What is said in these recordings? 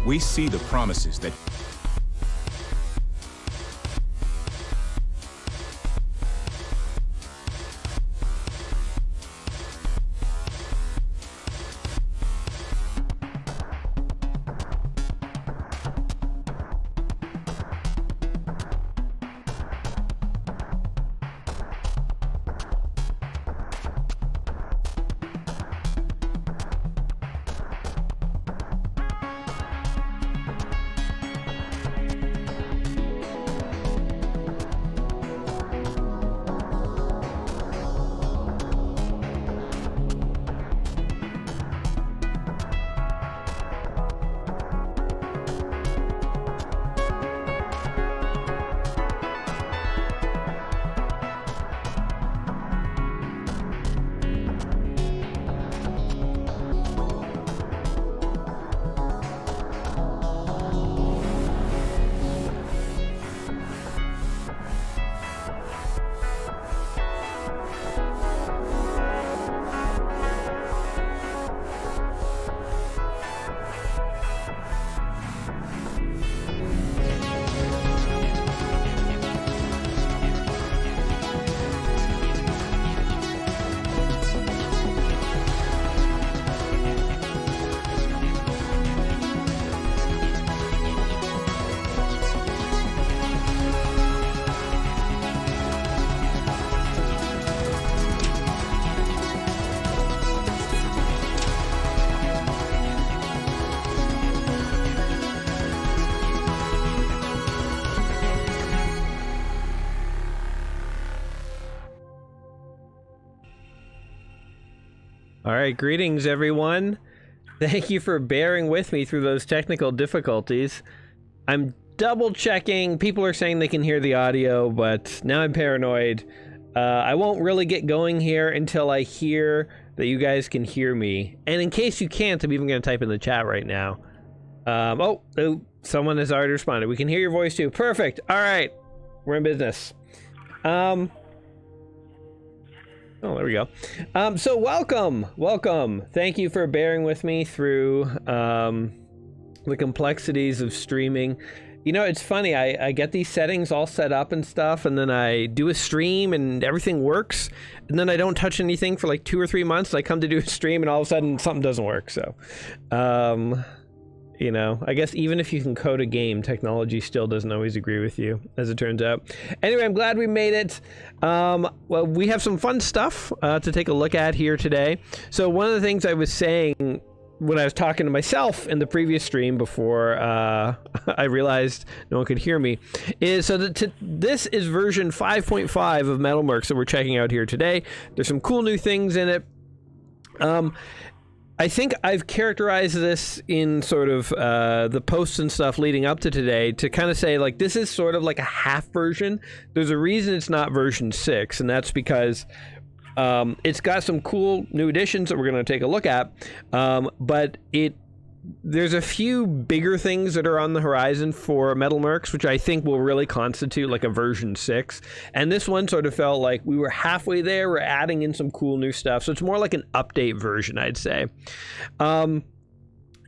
we see the promises that All right, greetings everyone. Thank you for bearing with me through those technical difficulties. I'm double checking. People are saying they can hear the audio, but now I'm paranoid. I won't really get going here until I hear that you guys can hear me. And in case you can't, I'm even going to type in the chat right now. Oh, someone has already responded. We can hear your voice too. Perfect. All right, we're in business. Oh, there we go. So welcome. Thank you for bearing with me through the complexities of streaming. You know, it's funny, I get these settings all set up and stuff, and then I do a stream and everything works, and then I don't touch anything for like 2 or 3 months, and I come to do a stream and all of a sudden something doesn't work. So, you know, I guess even if you can code a game, technology still doesn't always agree with you, as it turns out. Anyway, I'm glad we made it. Well, we have some fun stuff to take a look at here today. So one of the things I was saying when I was talking to myself in the previous stream before I realized no one could hear me is so that this is version 5.5 of MetalMercs that we're checking out here today. There's some cool new things in it. I think I've characterized this in sort of the posts and stuff leading up to today to kind of say, like, this is sort of like a half version. There's a reason it's not version 6, and that's because it's got some cool new additions that we're going to take a look at, but there's a few bigger things that are on the horizon for MetalMercs, which I think will really constitute like a version 6. And this one sort of felt like we were halfway there. We're adding in some cool new stuff. So it's more like an update version, I'd say.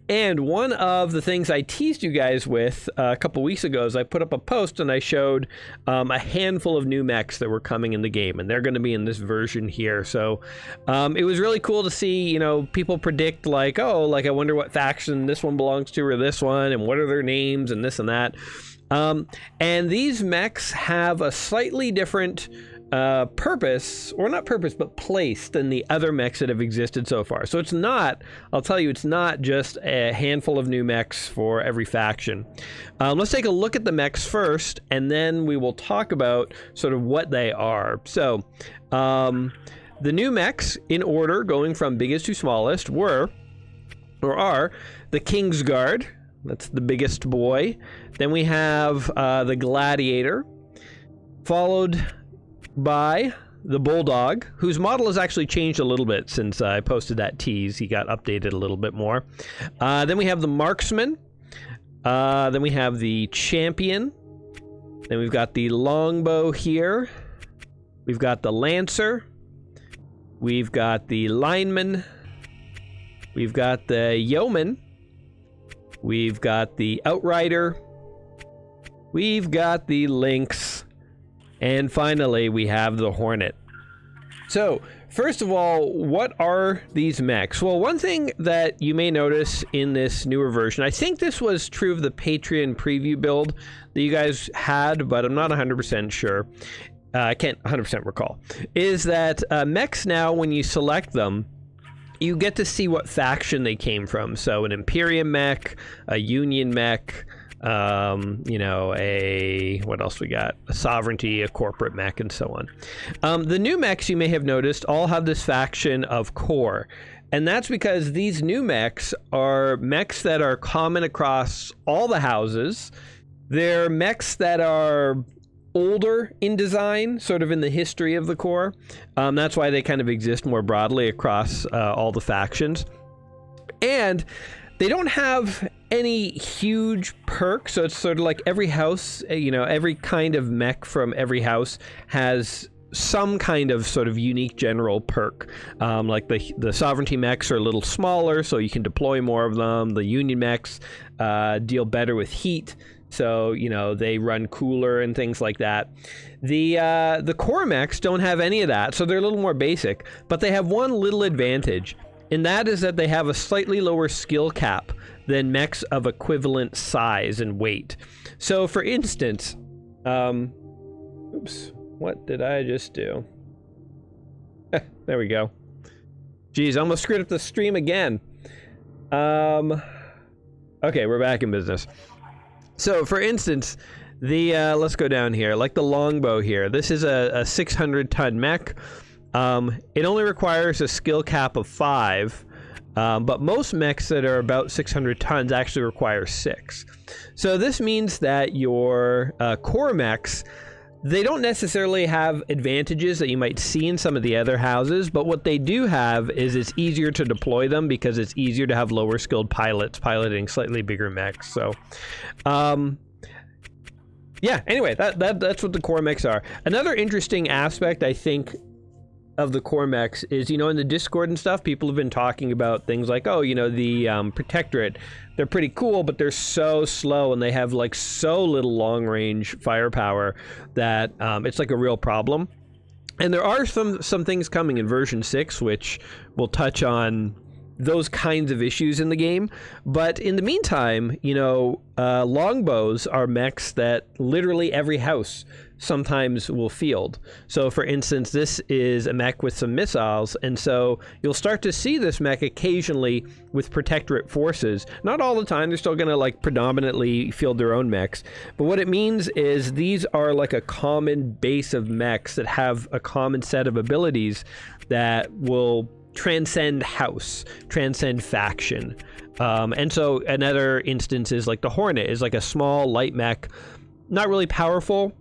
And one of the things I teased you guys with a couple weeks ago is I put up a post and I showed a handful of new mechs that were coming in the game, and they're going to be in this version here. So it was really cool to see, you know, people predict like, oh, like I wonder what faction this one belongs to or this one, and what are their names and this and that. And these mechs have a slightly different purpose, or not purpose, but place than the other mechs that have existed so far. So it's not, I'll tell you, it's not just a handful of new mechs for every faction. Let's take a look at the mechs first, and then we will talk about sort of what they are. So the new mechs in order, going from biggest to smallest, are the Kingsguard. That's the biggest boy. Then we have the Gladiator, followed by the Bulldog, whose model has actually changed a little bit since I posted that tease. He got updated a little bit more. Then we have the Marksman. Then we have the Champion. Then we've got the Longbow here. We've got the Lancer. We've got the Lineman. We've got the Yeoman. We've got the Outrider. We've got the Lynx. And finally, we have the Hornet. So, first of all, what are these mechs? Well, one thing that you may notice in this newer version, I think this was true of the Patreon preview build that you guys had, but I'm not 100% sure. I can't 100% recall. Is that mechs now, when you select them, you get to see what faction they came from. So an Imperium mech, a Union mech, you know, what else we got? A Sovereignty, a Corporate mech, and so on. The new mechs, you may have noticed, all have this faction of core. And that's because these new mechs are mechs that are common across all the houses. They're mechs that are older in design, sort of in the history of the core. That's why they kind of exist more broadly across all the factions. And they don't have any huge perks, so it's sort of like every house, you know, every kind of mech from every house has some kind of sort of unique general perk. Like the Sovereignty mechs are a little smaller, so you can deploy more of them. The Union mechs deal better with heat, so, you know, they run cooler and things like that. The core mechs don't have any of that, so they're a little more basic, but they have one little advantage, and that is that they have a slightly lower skill cap than mechs of equivalent size and weight. So, for instance, oops, what did I just do? There we go. Geez, almost screwed up the stream again. Okay, we're back in business. So, for instance, let's go down here, like the longbow here. This is a 600-ton mech. It only requires a skill cap of 5, but most mechs that are about 600 tons actually require 6. So this means that your core mechs, they don't necessarily have advantages that you might see in some of the other houses, but what they do have is it's easier to deploy them because it's easier to have lower skilled pilots piloting slightly bigger mechs. So, yeah, anyway, that's what the core mechs are. Another interesting aspect, I think, of the core mechs is, you know, in the Discord and stuff, people have been talking about things like, oh, you know, the Protectorate, they're pretty cool, but they're so slow and they have like so little long range firepower that it's like a real problem. And there are some things coming in version 6 which will touch on those kinds of issues in the game, but in the meantime, you know, longbows are mechs that literally every house sometimes will field. So for instance, this is a mech with some missiles, and so you'll start to see this mech occasionally with Protectorate forces. Not all the time, they're still gonna like predominantly field their own mechs, but what it means is these are like a common base of mechs that have a common set of abilities that will transcend house, transcend faction. And so another instance is like the Hornet is like a small light mech, not really powerful,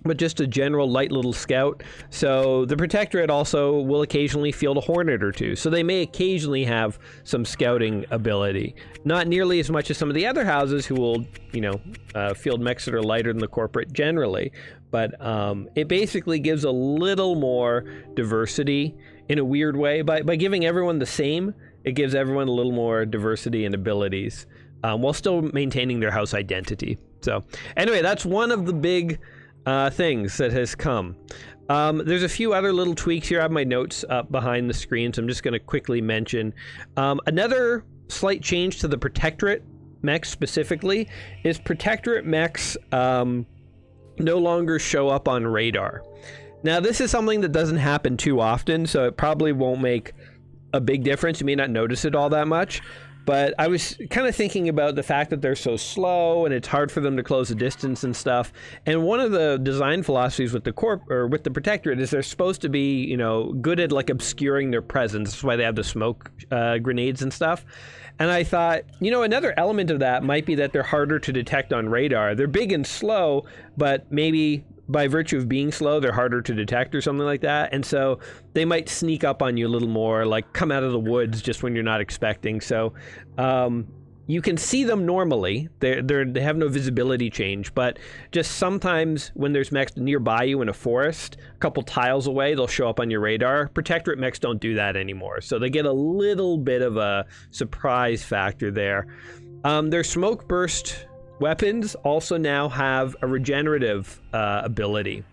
but just a general light little scout. So the Protectorate also will occasionally field a Hornet or two. So they may occasionally have some scouting ability. Not nearly as much as some of the other houses who will, you know, field mechs that are lighter than the Corporate generally. But it basically gives a little more diversity in a weird way. By giving everyone the same, it gives everyone a little more diversity and abilities while still maintaining their house identity. So anyway, that's one of the big things that has come. There's a few other little tweaks here. I have my notes up behind the screen, so I'm just going to quickly mention. Another slight change to the Protectorate mechs specifically is Protectorate mechs no longer show up on radar. Now, this is something that doesn't happen too often, so it probably won't make a big difference. You may not notice it all that much. But I was kind of thinking about the fact that they're so slow and it's hard for them to close the distance and stuff. And one of the design philosophies with the with the Protectorate is they're supposed to be, you know, good at like obscuring their presence. That's why they have the smoke grenades and stuff. And I thought, you know, another element of that might be that they're harder to detect on radar. They're big and slow, but maybe by virtue of being slow, they're harder to detect or something like that. And so they might sneak up on you a little more, like come out of the woods just when you're not expecting. So you can see them normally. They have no visibility change, but just sometimes when there's mechs nearby you in a forest, a couple tiles away, they'll show up on your radar. Protectorate mechs don't do that anymore. So they get a little bit of a surprise factor there. Their smoke burst weapons also now have a regenerative ability.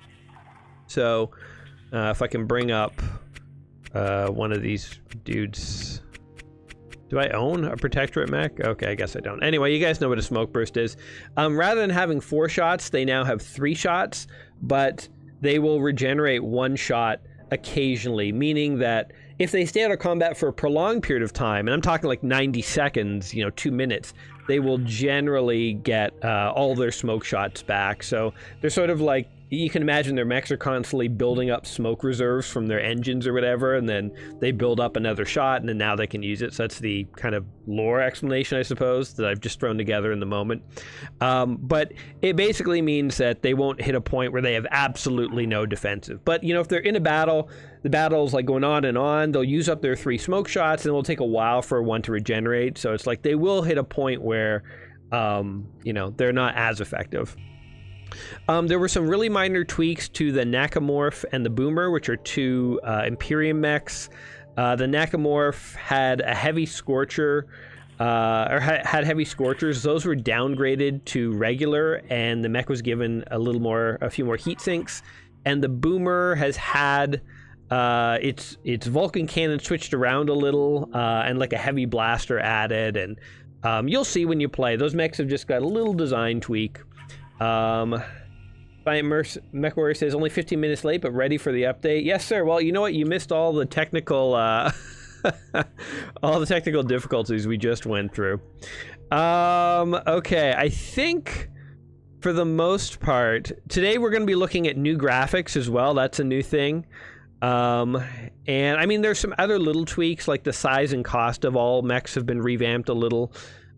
So if I can bring up one of these dudes. Do I own a Protectorate mech? Okay, I guess I don't. Anyway, you guys know what a smoke burst is. Rather than having 4 shots, they now have 3 shots, but they will regenerate 1 shot occasionally, meaning that if they stay out of combat for a prolonged period of time, and I'm talking like 90 seconds, 2 minutes, they will generally get all their smoke shots back. So they're sort of like, you can imagine their mechs are constantly building up smoke reserves from their engines or whatever, and then they build up another shot, and then now they can use it. So that's the kind of lore explanation, I suppose, that I've just thrown together in the moment. But it basically means that they won't hit a point where they have absolutely no defensive. But, if they're in a battle, the battle's like going on and on, they'll use up their 3 smoke shots, and it will take a while for one to regenerate. So it's like they will hit a point where, they're not as effective. There were some really minor tweaks to the Nakamorph and the Boomer, which are 2 Imperium mechs. The Nakamorph had a heavy Scorcher, had heavy Scorchers. Those were downgraded to regular, and the mech was given a few more heat sinks. And the Boomer has had its Vulcan cannon switched around a little, and like a heavy blaster added. And you'll see when you play, those mechs have just got a little design tweak. MechWarrior says only 15 minutes late, but ready for the update. Yes, sir. Well, you know what? You missed all the technical, all the technical difficulties we just went through. Okay, I think for the most part, today we're going to be looking at new graphics as well. That's a new thing. And I mean, there's some other little tweaks, like the size and cost of all mechs have been revamped a little.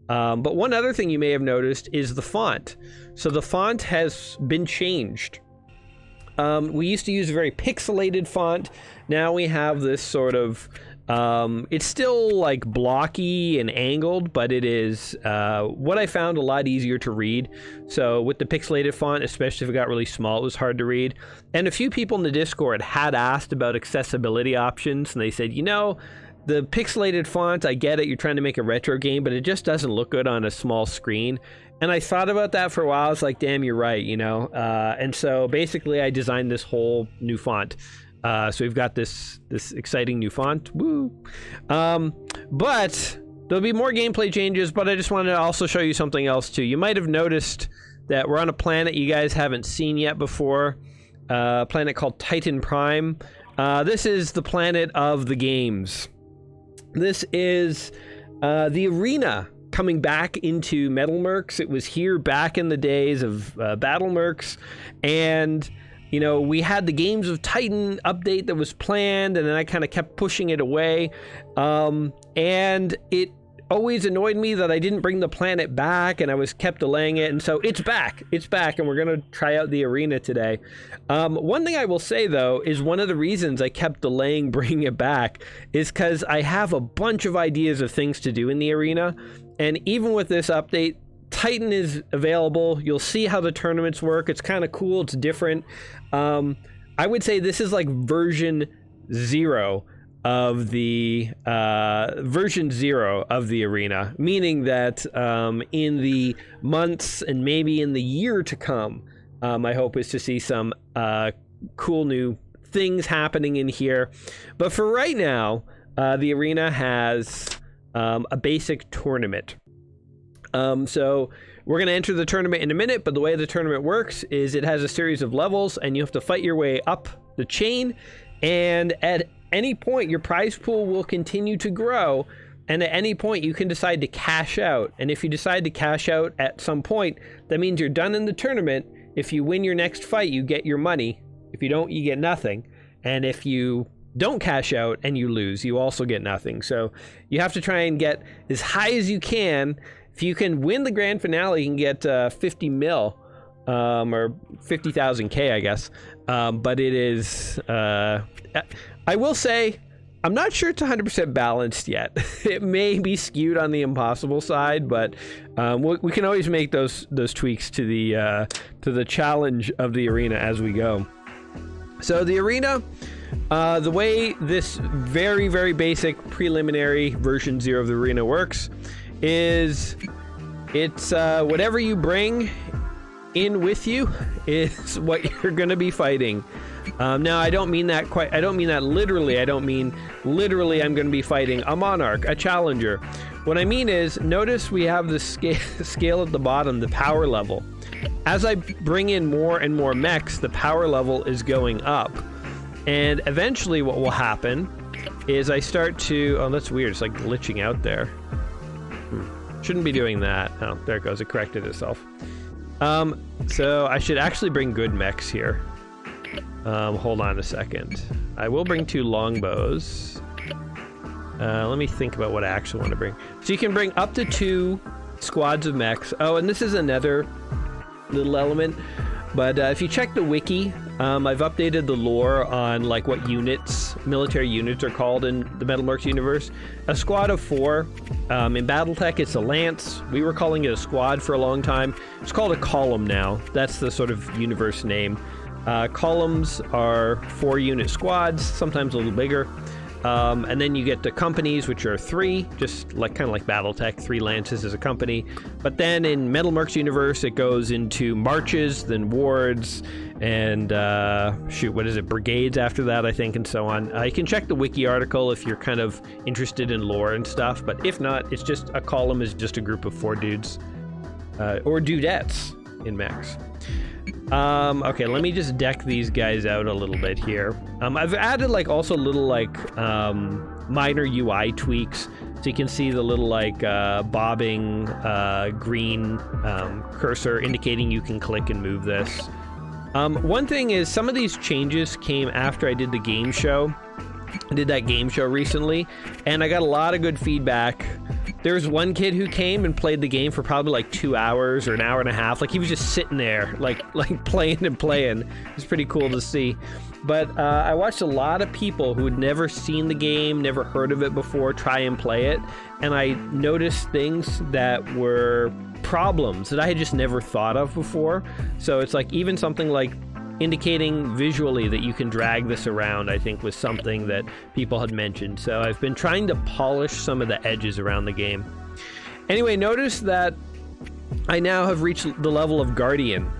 But one other thing you may have noticed is the font. So the font has been changed. We used to use a very pixelated font. Now we have this sort of, it's still like blocky and angled, but it is what I found a lot easier to read. So with the pixelated font, especially if it got really small, it was hard to read. And a few people in the Discord had asked about accessibility options, and they said, the pixelated font, I get it, you're trying to make a retro game, but it just doesn't look good on a small screen. And I thought about that for a while. I was like, damn, you're right, and so basically I designed this whole new font. So we've got this exciting new font. Woo! But there'll be more gameplay changes, but I just wanted to also show you something else too. You might have noticed that we're on a planet you guys haven't seen yet before, a planet called Titan Prime. This is the planet of the games. This is the arena coming back into MetalMercs. It was here back in the days of BattleMercs, and we had the Games of Titan update that was planned, and then I kind of kept pushing it away, and it always annoyed me that I didn't bring the planet back, and I was kept delaying it, and so it's back, and we're gonna try out the arena today. One thing I will say though is one of the reasons I kept delaying bringing it back is because I have a bunch of ideas of things to do in the arena, and even with this update, Titan is available. You'll see how the tournaments work. It's kind of cool. It's different. I would say this is like version 0 of the arena, meaning that in the months and maybe in the year to come, my hope is to see some cool new things happening in here. But for right now, the arena has a basic tournament. So we're going to enter the tournament in a minute, but the way the tournament works is it has a series of levels, and you have to fight your way up the chain, and at any point your prize pool will continue to grow, and at any point you can decide to cash out. And if you decide to cash out at some point, that means you're done in the tournament. If you win your next fight, you get your money. If you don't, you get nothing. And if you don't cash out and you lose, you also get nothing. So you have to try and get as high as you can. If you can win the grand finale, you can get 50 mil, or 50,000 K, I guess. But it is, I will say, I'm not sure it's 100% balanced yet. It may be skewed on the impossible side, but we can always make those tweaks to the challenge of the arena as we go. So the arena, the way this very, very basic preliminary version 0 of the arena works is It's whatever you bring in with you is what you're going to be fighting. Now, I don't mean that I don't mean that literally. I don't mean literally I'm going to be fighting a Monarch, a Challenger. What I mean is, notice we have the scale at the bottom, the power level. As I bring in more and more mechs, the power level is going up. And eventually what will happen is I start to... Oh, that's weird. It's like glitching out there. Shouldn't be doing that. Oh, there it goes. It corrected itself. So I should actually bring good mechs here. Hold on a second. I will bring 2 longbows. Let me think about what I actually want to bring. So you can bring up to 2 squads of mechs. Oh, and this is another little element. But if you check the wiki, I've updated the lore on like what units, military units are called in the MetalMercs universe. A squad of 4. In BattleTech, it's a lance. We were calling it a squad for a long time. It's called a column now. That's the sort of universe name. Columns are 4-unit squads, sometimes a little bigger. And then you get the companies, which are 3, just like kind of like BattleTech, 3 lances as a company. But then in MetalMercs universe, it goes into marches, then wards, and shoot, what is it, brigades after that, I think, and so on. You can check the wiki article if you're kind of interested in lore and stuff. But if not, it's just a column is just a group of 4 dudes or dudettes in mechs. Okay, let me just deck these guys out a little bit here. I've added like also little like minor UI tweaks, so you can see the little like bobbing green cursor indicating you can click and move this. One thing is, some of these changes came after I did the game show. I did that game show recently, and I got a lot of good feedback. There's one kid who came and played the game for probably like 2 hours or an hour and a half. Like, he was just sitting there, like playing and playing. It's pretty cool to see. But I watched a lot of people who had never seen the game, never heard of it before, try and play it. And I noticed things that were problems that I had just never thought of before. So it's like even something like indicating visually that you can drag this around, I think, was something that people had mentioned. So I've been trying to polish some of the edges around the game. Anyway, notice that I now have reached the level of Guardian,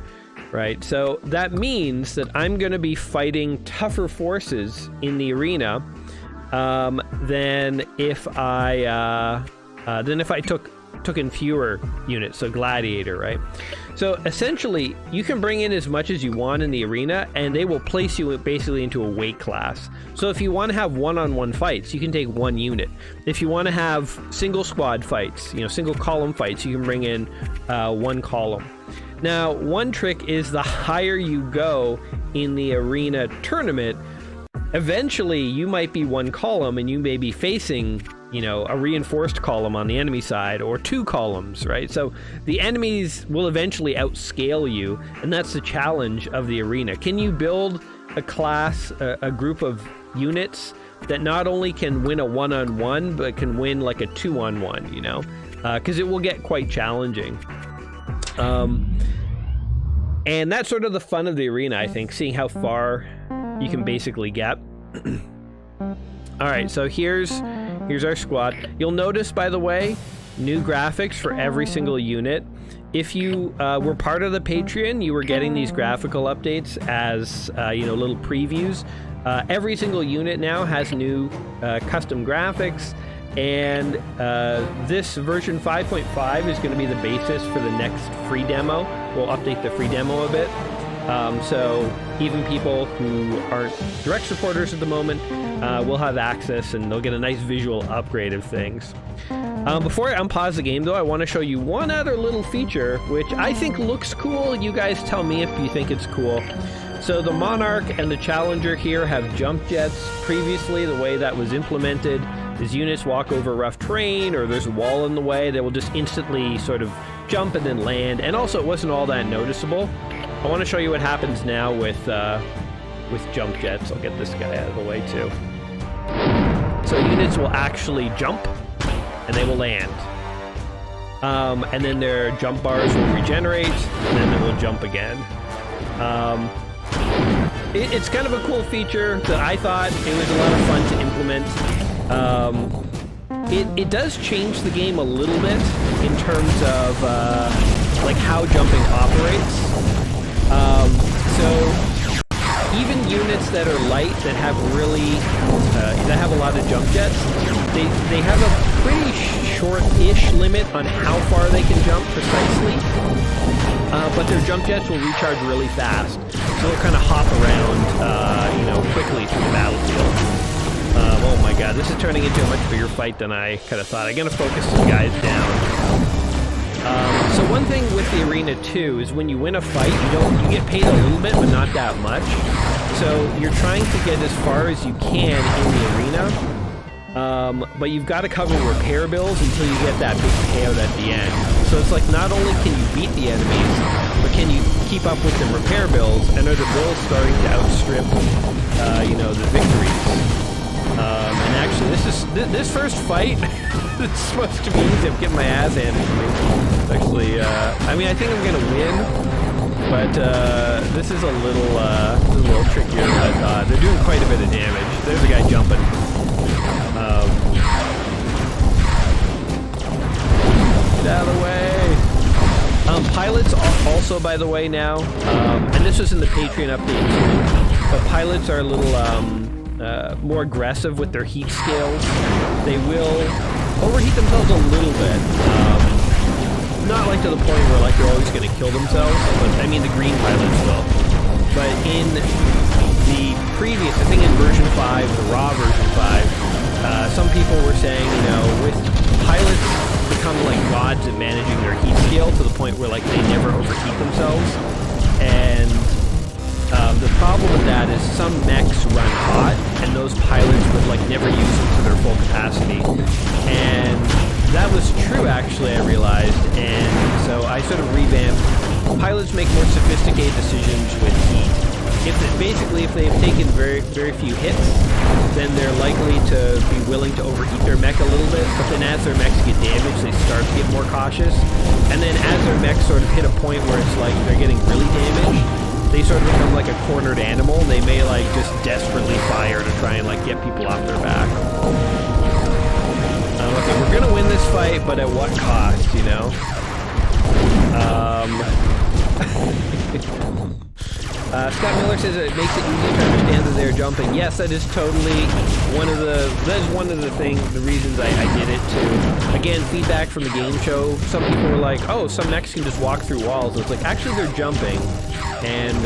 right? So that means that I'm going to be fighting tougher forces in the arena than if I took in fewer units, so Gladiator, right? So essentially, you can bring in as much as you want in the arena, and they will place you basically into a weight class. So if you want to have one-on-one fights, you can take 1 unit. If you want to have single squad fights, you know, single column fights, you can bring in 1 column. Now, one trick is the higher you go in the arena tournament, eventually you might be 1 column and you may be facing, you know, a reinforced column on the enemy side, or 2 columns, right? So the enemies will eventually outscale you, and that's the challenge of the arena. Can you build a class, a group of units that not only can win a 1-on-1, but can win like a 2-on-1, you know? Because it will get quite challenging. And that's sort of the fun of the arena, I think, seeing how far you can basically get. All right, so here's our squad. You'll notice, by the way, new graphics for every single unit. If you were part of the Patreon, you were getting these graphical updates as you know, little previews. Every single unit now has new custom graphics, and this version 5.5 is going to be the basis for the next free demo. We'll update the free demo a bit. So even people who aren't direct supporters at the moment will have access, and they'll get a nice visual upgrade of things. Before I unpause the game, though, I want to show you one other little feature, which I think looks cool. You guys tell me if you think it's cool. So the Monarch and the Challenger here have jump jets. Previously, the way that was implemented is units walk over rough terrain, or there's a wall in the way, they will just instantly sort of jump and then land. And also, it wasn't all that noticeable. I want to show you what happens now with jump jets. I'll get this guy out of the way too. So units will actually jump, and they will land. And then their jump bars will regenerate, and then they will jump again. It's kind of a cool feature that I thought it was a lot of fun to implement. it does change the game a little bit in terms of like how jumping operates. So even units that are light, that have really that have a lot of jump jets, they have a pretty short-ish limit on how far they can jump precisely. But their jump jets will recharge really fast, so they'll kind of hop around, you know, quickly through the battlefield. Oh my god, this is turning into a much bigger fight than I kind of thought. I'm gonna focus some guys down. So one thing with the arena too is when you win a fight, you get paid a little bit, but not that much. So you're trying to get as far as you can in the arena, but you've got to cover repair bills until you get that big payout at the end. So it's like not only can you beat the enemies, but can you keep up with the repair bills, and are the bills starting to outstrip, you know, the victories. And actually, this first fight is supposed to be easy. I'm getting my ass handed to me. Actually, I mean, I think I'm gonna win, but this is a little trickier than I thought. They're doing quite a bit of damage. There's a guy jumping. Get out of the way. Pilots are also, by the way, now, and this was in the Patreon update too, but pilots are a little more aggressive with their heat scales. They will overheat themselves a little bit. Not like to the point where like they're always going to kill themselves, but I mean the green pilots will. But in the previous, I think in version 5, the raw version 5, some people were saying, you know, with pilots become like gods at managing their heat scale to the point where like they never overheat themselves. And the problem with that is some mechs run hot, and those pilots would like never use them to their full capacity. And that was true, actually, I realized, and so I sort of revamped. Pilots make more sophisticated decisions with heat. If they've taken very few hits, then they're likely to be willing to overheat their mech a little bit, but then as their mechs get damaged, they start to get more cautious. And then as their mechs sort of hit a point where it's like they're getting really damaged, they sort of become like a cornered animal. They may like just desperately fire to try and like get people off their back. Okay, we're gonna win this fight, but at what cost, you know? Scott Miller says it makes it easy to understand that they're jumping. Yes, that is totally one of the reasons I did it too. Again, feedback from the game show. Some people were like, oh, some mechs can just walk through walls. And it's like, actually they're jumping. And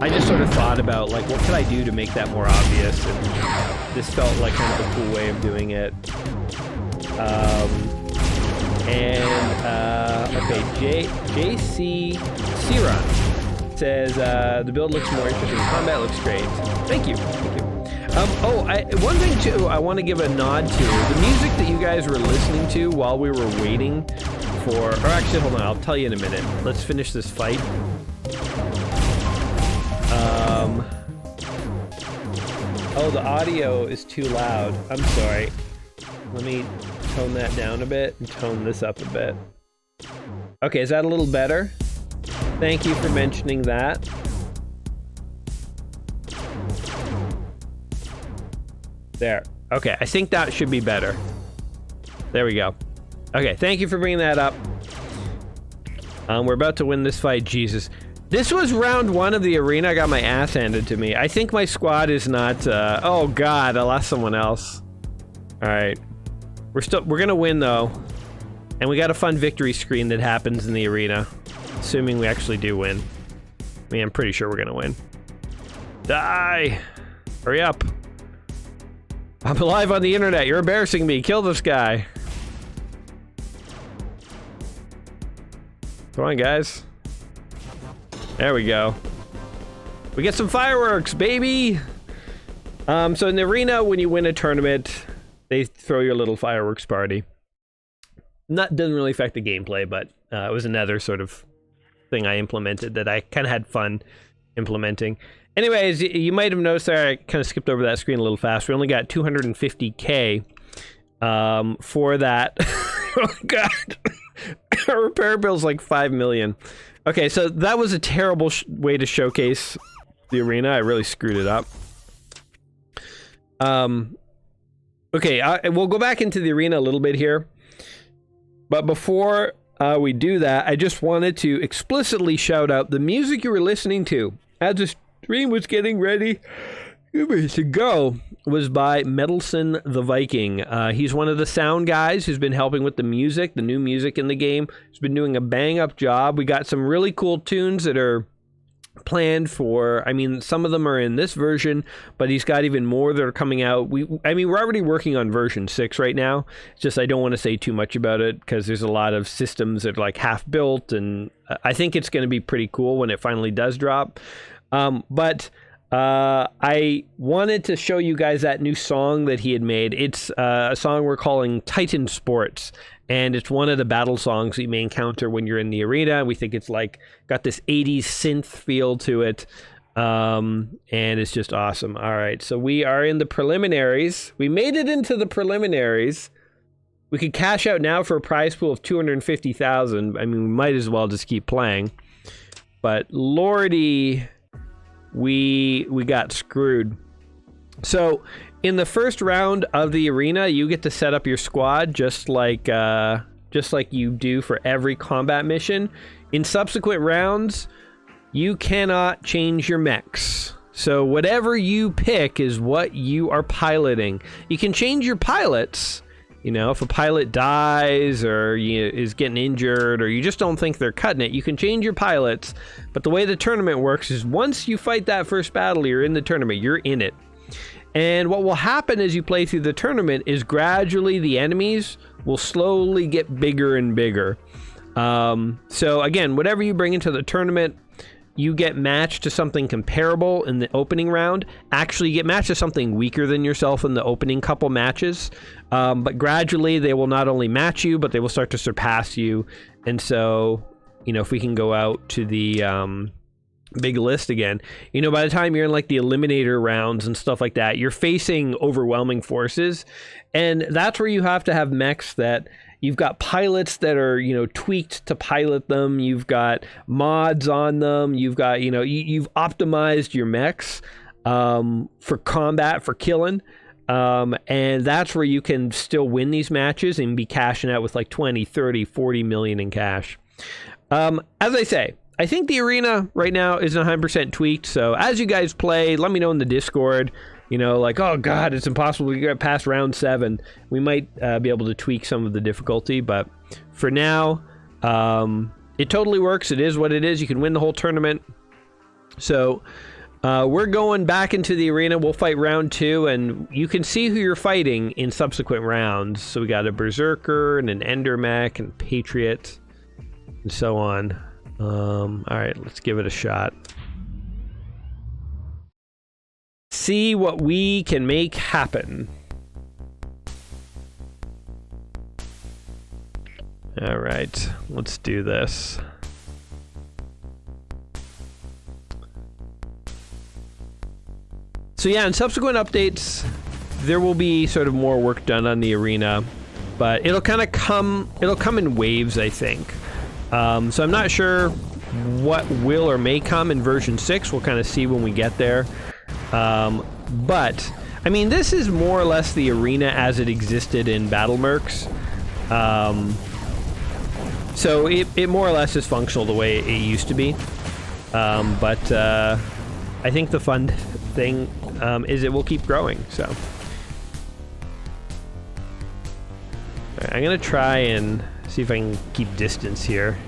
I just sort of thought about like, what could I do to make that more obvious? And this felt like kind of a cool way of doing it. Okay, JC Siron says the build looks more interesting. Combat looks great. Thank you. One thing too, I want to give a nod to the music that you guys were listening to while we were waiting for. Or actually, hold on, I'll tell you in a minute. Let's finish this fight. Oh, the audio is too loud. I'm sorry. Let me tone that down a bit and tone this up a bit. Okay, is that a little better? Thank you for mentioning that. There. Okay, I think that should be better. There we go. Okay, thank you for bringing that up. We're about to win this fight. Jesus. This was round 1 of the arena. I got my ass handed to me. I think my squad is not... oh god, I lost someone else. Alright. We're gonna win though. And we got a fun victory screen that happens in the arena. Assuming we actually do win. I mean, I'm pretty sure we're gonna win. Die! Hurry up. I'm alive on the internet. You're embarrassing me. Kill this guy. Come on, guys. There we go. We get some fireworks, baby! So in the arena, when you win a tournament, they throw your little fireworks party. Doesn't really affect the gameplay, but it was another sort of thing I implemented that I kind of had fun implementing. Anyways, you might have noticed there I kind of skipped over that screen a little fast. We only got 250K for that. Oh god. Our repair bill's like 5 million. Okay, so that was a terrible way to showcase the arena. I really screwed it up. Okay, we'll go back into the arena a little bit here. But before we do that, I just wanted to explicitly shout out the music you were listening to as the stream was getting ready to go was by Metalson the Viking. He's one of the sound guys who's been helping with the music, the new music in the game. He's been doing a bang-up job. We got some really cool tunes that are planned for, I mean, some of them are in this version, but he's got even more that are coming out. I mean, we're already working on version 6 right now. It's just I don't want to say too much about it because there's a lot of systems that are like half built, and I think it's going to be pretty cool when it finally does drop. But I wanted to show you guys that new song that he had made. It's a song we're calling Titan Sports, and it's one of the battle songs you may encounter when you're in the arena. We think it's like got this 80s synth feel to it, and it's just awesome. All right, so we are in the preliminaries. We made it into the preliminaries. We could cash out now for a prize pool of 250,000. I mean, we might as well just keep playing. But lordy, we got screwed. So in the first round of the arena, you get to set up your squad just like you do for every combat mission. In subsequent rounds, you cannot change your mechs. So whatever you pick is what you are piloting. You can change your pilots. You know, if a pilot dies or is getting injured or you just don't think they're cutting it, you can change your pilots. But the way the tournament works is once you fight that first battle, you're in the tournament, you're in it. And what will happen as you play through the tournament is gradually the enemies will slowly get bigger and bigger. So again, whatever you bring into the tournament, you get matched to something comparable in the opening round. Actually, you get matched to something weaker than yourself in the opening couple matches. But gradually, they will not only match you, but they will start to surpass you. And so, you know, if we can go out to the big list again, you know, by the time you're in like the eliminator rounds and stuff like that, you're facing overwhelming forces. And that's where you have to have mechs that you've got pilots that are, you know, tweaked to pilot them. You've got mods on them. You've got, you know, you've optimized your mechs for combat, for killing. And that's where you can still win these matches and be cashing out with like 20, 30, 40 million in cash. As I say, I think the arena right now is 100% tweaked. So as you guys play, let me know in the Discord. You know, like, oh god, it's impossible to get past round 7. We might be able to tweak some of the difficulty, but for now, it totally works. It is what it is. You can win the whole tournament. So we're going back into the arena. We'll fight round 2, and you can see who you're fighting in subsequent rounds. So we got a Berserker and an Ender Mech and Patriot and so on. All right, let's give it a shot. See what we can make happen. All right, let's do this. So yeah, in subsequent updates, there will be sort of more work done on the arena, but it'll kind of come in waves, I think. So I'm not sure what will or may come in version 6. We'll kind of see when we get there. But I mean, this is more or less the arena as it existed in MetalMercs. So it more or less is functional the way it used to be. But I think the fun thing is it will keep growing. So right, I'm gonna try and see if I can keep distance here.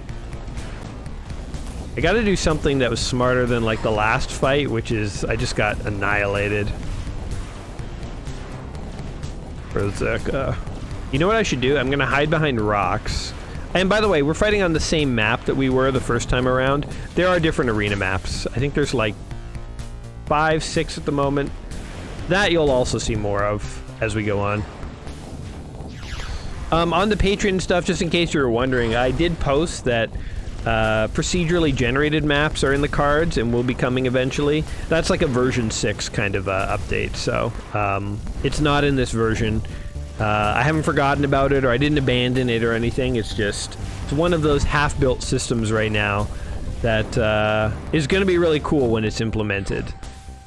I gotta do something that was smarter than like the last fight, which is I just got annihilated. Berserker. You know what I should do? I'm gonna hide behind rocks. And by the way, we're fighting on the same map that we were the first time around. There are different arena maps. I think there's like 5, 6 at the moment. That you'll also see more of as we go on. On the Patreon stuff, just in case you were wondering, I did post that procedurally generated maps are in the cards and will be coming eventually. That's like a version 6 kind of update, so it's not in this version. I haven't forgotten about it, or I didn't abandon it or anything. It's just it's one of those half-built systems right now that is going to be really cool when it's implemented.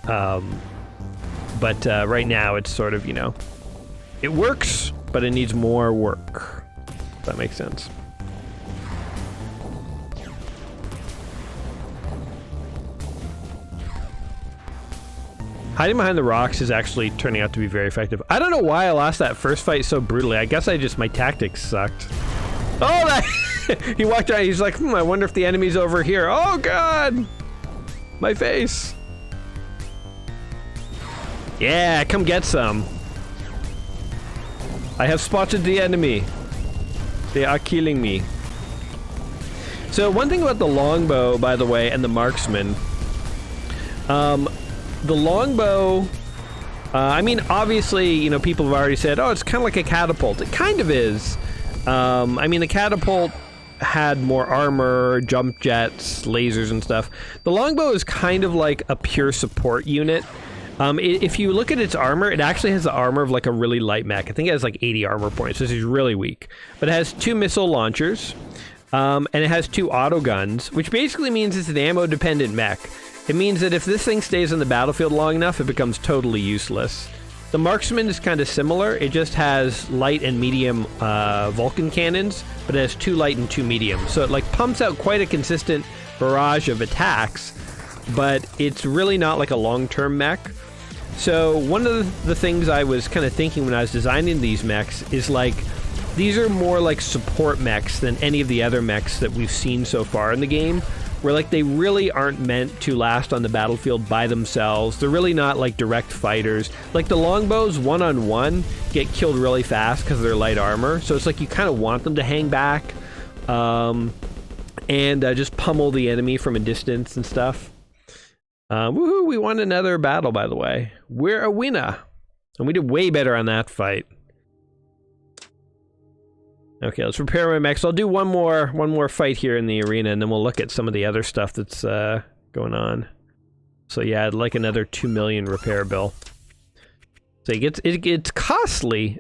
But right now it's sort of, you know, It works, but it needs more work. If that makes sense. Hiding behind the rocks is actually turning out to be very effective. I don't know why I lost that first fight so brutally. I guess my tactics sucked. Oh, that he walked around, he's like, I wonder if the enemy's over here. Oh god! My face. Yeah, come get some. I have spotted the enemy. They are killing me. So one thing about the longbow, by the way, and the marksman, the longbow, I mean, obviously, you know, people have already said, oh, it's kind of like a catapult. It kind of is. I mean, the catapult had more armor, jump jets, lasers and stuff. The longbow is kind of like a pure support unit. If you look at its armor, it actually has the armor of like a really light mech. I think it has like 80 armor points. This is really weak. But it has 2 missile launchers, and it has 2 auto guns, which basically means it's an ammo-dependent mech. It means that if this thing stays on the battlefield long enough, it becomes totally useless. The marksman is kind of similar. It just has light and medium Vulcan cannons, but it has 2 light and 2 medium. So it like pumps out quite a consistent barrage of attacks, but it's really not like a long-term mech. So one of the things I was kind of thinking when I was designing these mechs is like, these are more like support mechs than any of the other mechs that we've seen so far in the game, where like they really aren't meant to last on the battlefield by themselves. They're really not like direct fighters. Like the longbows one-on-one get killed really fast because of their light armor, so it's like you kind of want them to hang back and just pummel the enemy from a distance and stuff. Woohoo, we won another battle, by the way. We're a winner. And we did way better on that fight. Okay, let's repair my mechs. I'll do one more fight here in the arena, and then we'll look at some of the other stuff that's going on. So yeah, I'd like another 2 million repair bill. So it gets costly.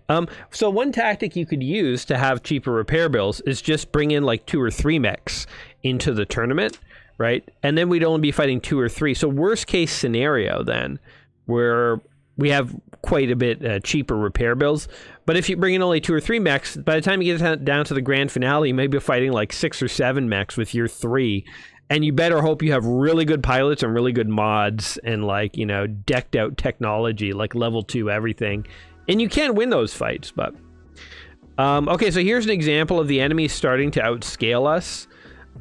So one tactic you could use to have cheaper repair bills is just bring in like 2 or 3 mechs into the tournament, right? And then we'd only be fighting 2 or 3. So worst case scenario then, where we have quite a bit cheaper repair bills. But if you bring in only 2 or 3 mechs, by the time you get down to the grand finale, you may be fighting like 6 or 7 mechs with your 3. And you better hope you have really good pilots and really good mods and like, you know, decked out technology, like level 2 everything. And you can win those fights, but... okay, so here's an example of the enemy starting to outscale us.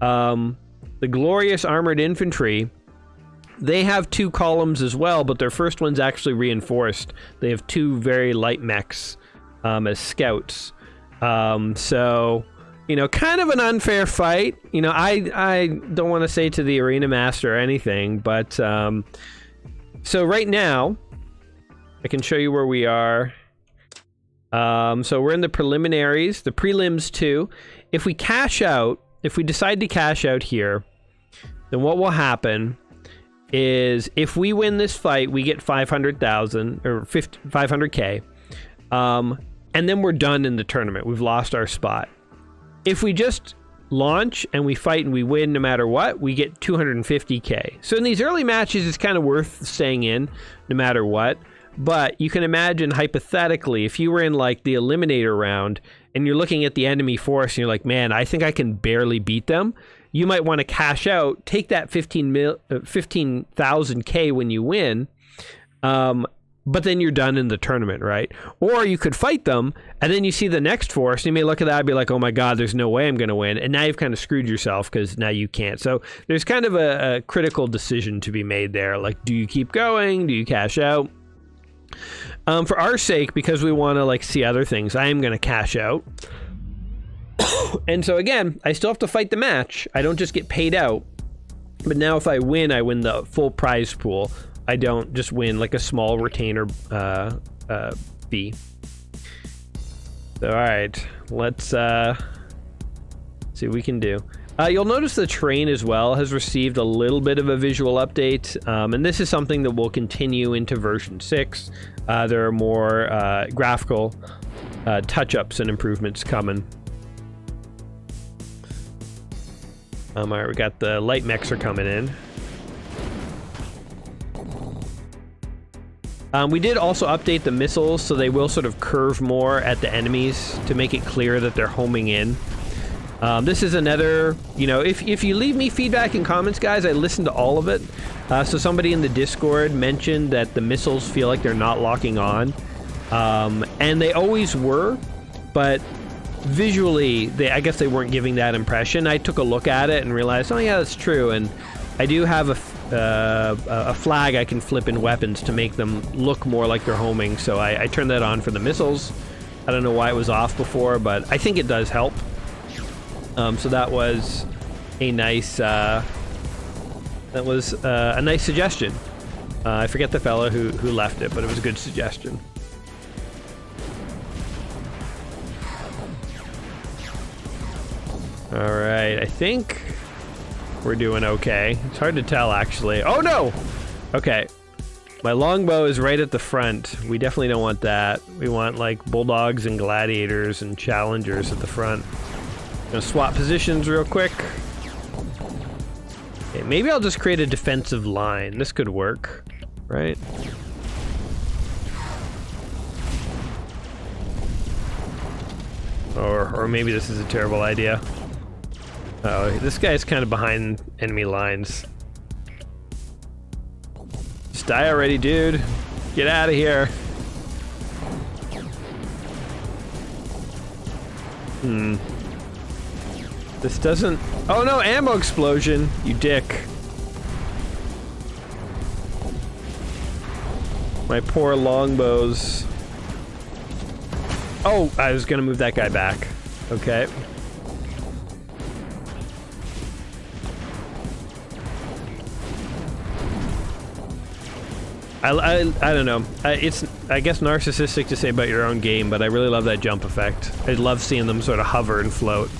The glorious armored infantry, they have 2 columns as well, but their first one's actually reinforced. They have 2 very light mechs as scouts. So, you know, kind of an unfair fight. You know, I don't want to say to the arena master or anything, but so right now, I can show you where we are. So we're in the preliminaries, the prelims too. If we cash out, if we decide to cash out here, then what will happen is if we win this fight, we get 500,000 or 500K. And then we're done in the tournament. We've lost our spot. If we just launch and we fight and we win no matter what, we get 250K. So in these early matches, it's kind of worth staying in no matter what. But you can imagine hypothetically, if you were in like the eliminator round and you're looking at the enemy force and you're like, man, I think I can barely beat them. You might want to cash out, take that 15,000K when you win, but then you're done in the tournament, right? Or you could fight them, and then you see the next force, and you may look at that and be like, oh my god, there's no way I'm going to win. And now you've kind of screwed yourself because now you can't. So there's kind of a critical decision to be made there. Like, do you keep going? Do you cash out? For our sake, because we want to like see other things, I am going to cash out. And so again, I still have to fight the match. I don't just get paid out. But now if I win the full prize pool. I don't just win like a small retainer fee. So, all right, let's see what we can do. You'll notice the terrain as well has received a little bit of a visual update, and this is something that will continue into version 6. There are more graphical touch-ups and improvements coming. All right, we got the light mechs are coming in. We did also update the missiles, so they will sort of curve more at the enemies to make it clear that they're homing in. This is another, you know, if you leave me feedback in comments, guys, I listen to all of it. So somebody in the Discord mentioned that the missiles feel like they're not locking on. And they always were, but visually, I guess they weren't giving that impression. I took a look at it and realized, oh yeah, that's true. And I do have a flag I can flip in weapons to make them look more like they're homing. So I turned that on for the missiles. I don't know why it was off before, but I think it does help. So that was a nice a nice suggestion. I forget the fella who left it, but it was a good suggestion. All right, I think we're doing okay. It's hard to tell, actually. Oh no! Okay, my longbow is right at the front. We definitely don't want that. We want like bulldogs and gladiators and challengers at the front. Gonna swap positions real quick. Okay, maybe I'll just create a defensive line. This could work, right? Or maybe this is a terrible idea. Uh-oh, this guy's kind of behind enemy lines. Just die already, dude. Get out of here. This doesn't... Oh no, ammo explosion, you dick. My poor longbows. Oh, I was gonna move that guy back. Okay. I don't know. It's, I guess, narcissistic to say about your own game, but I really love that jump effect. I love seeing them sort of hover and float.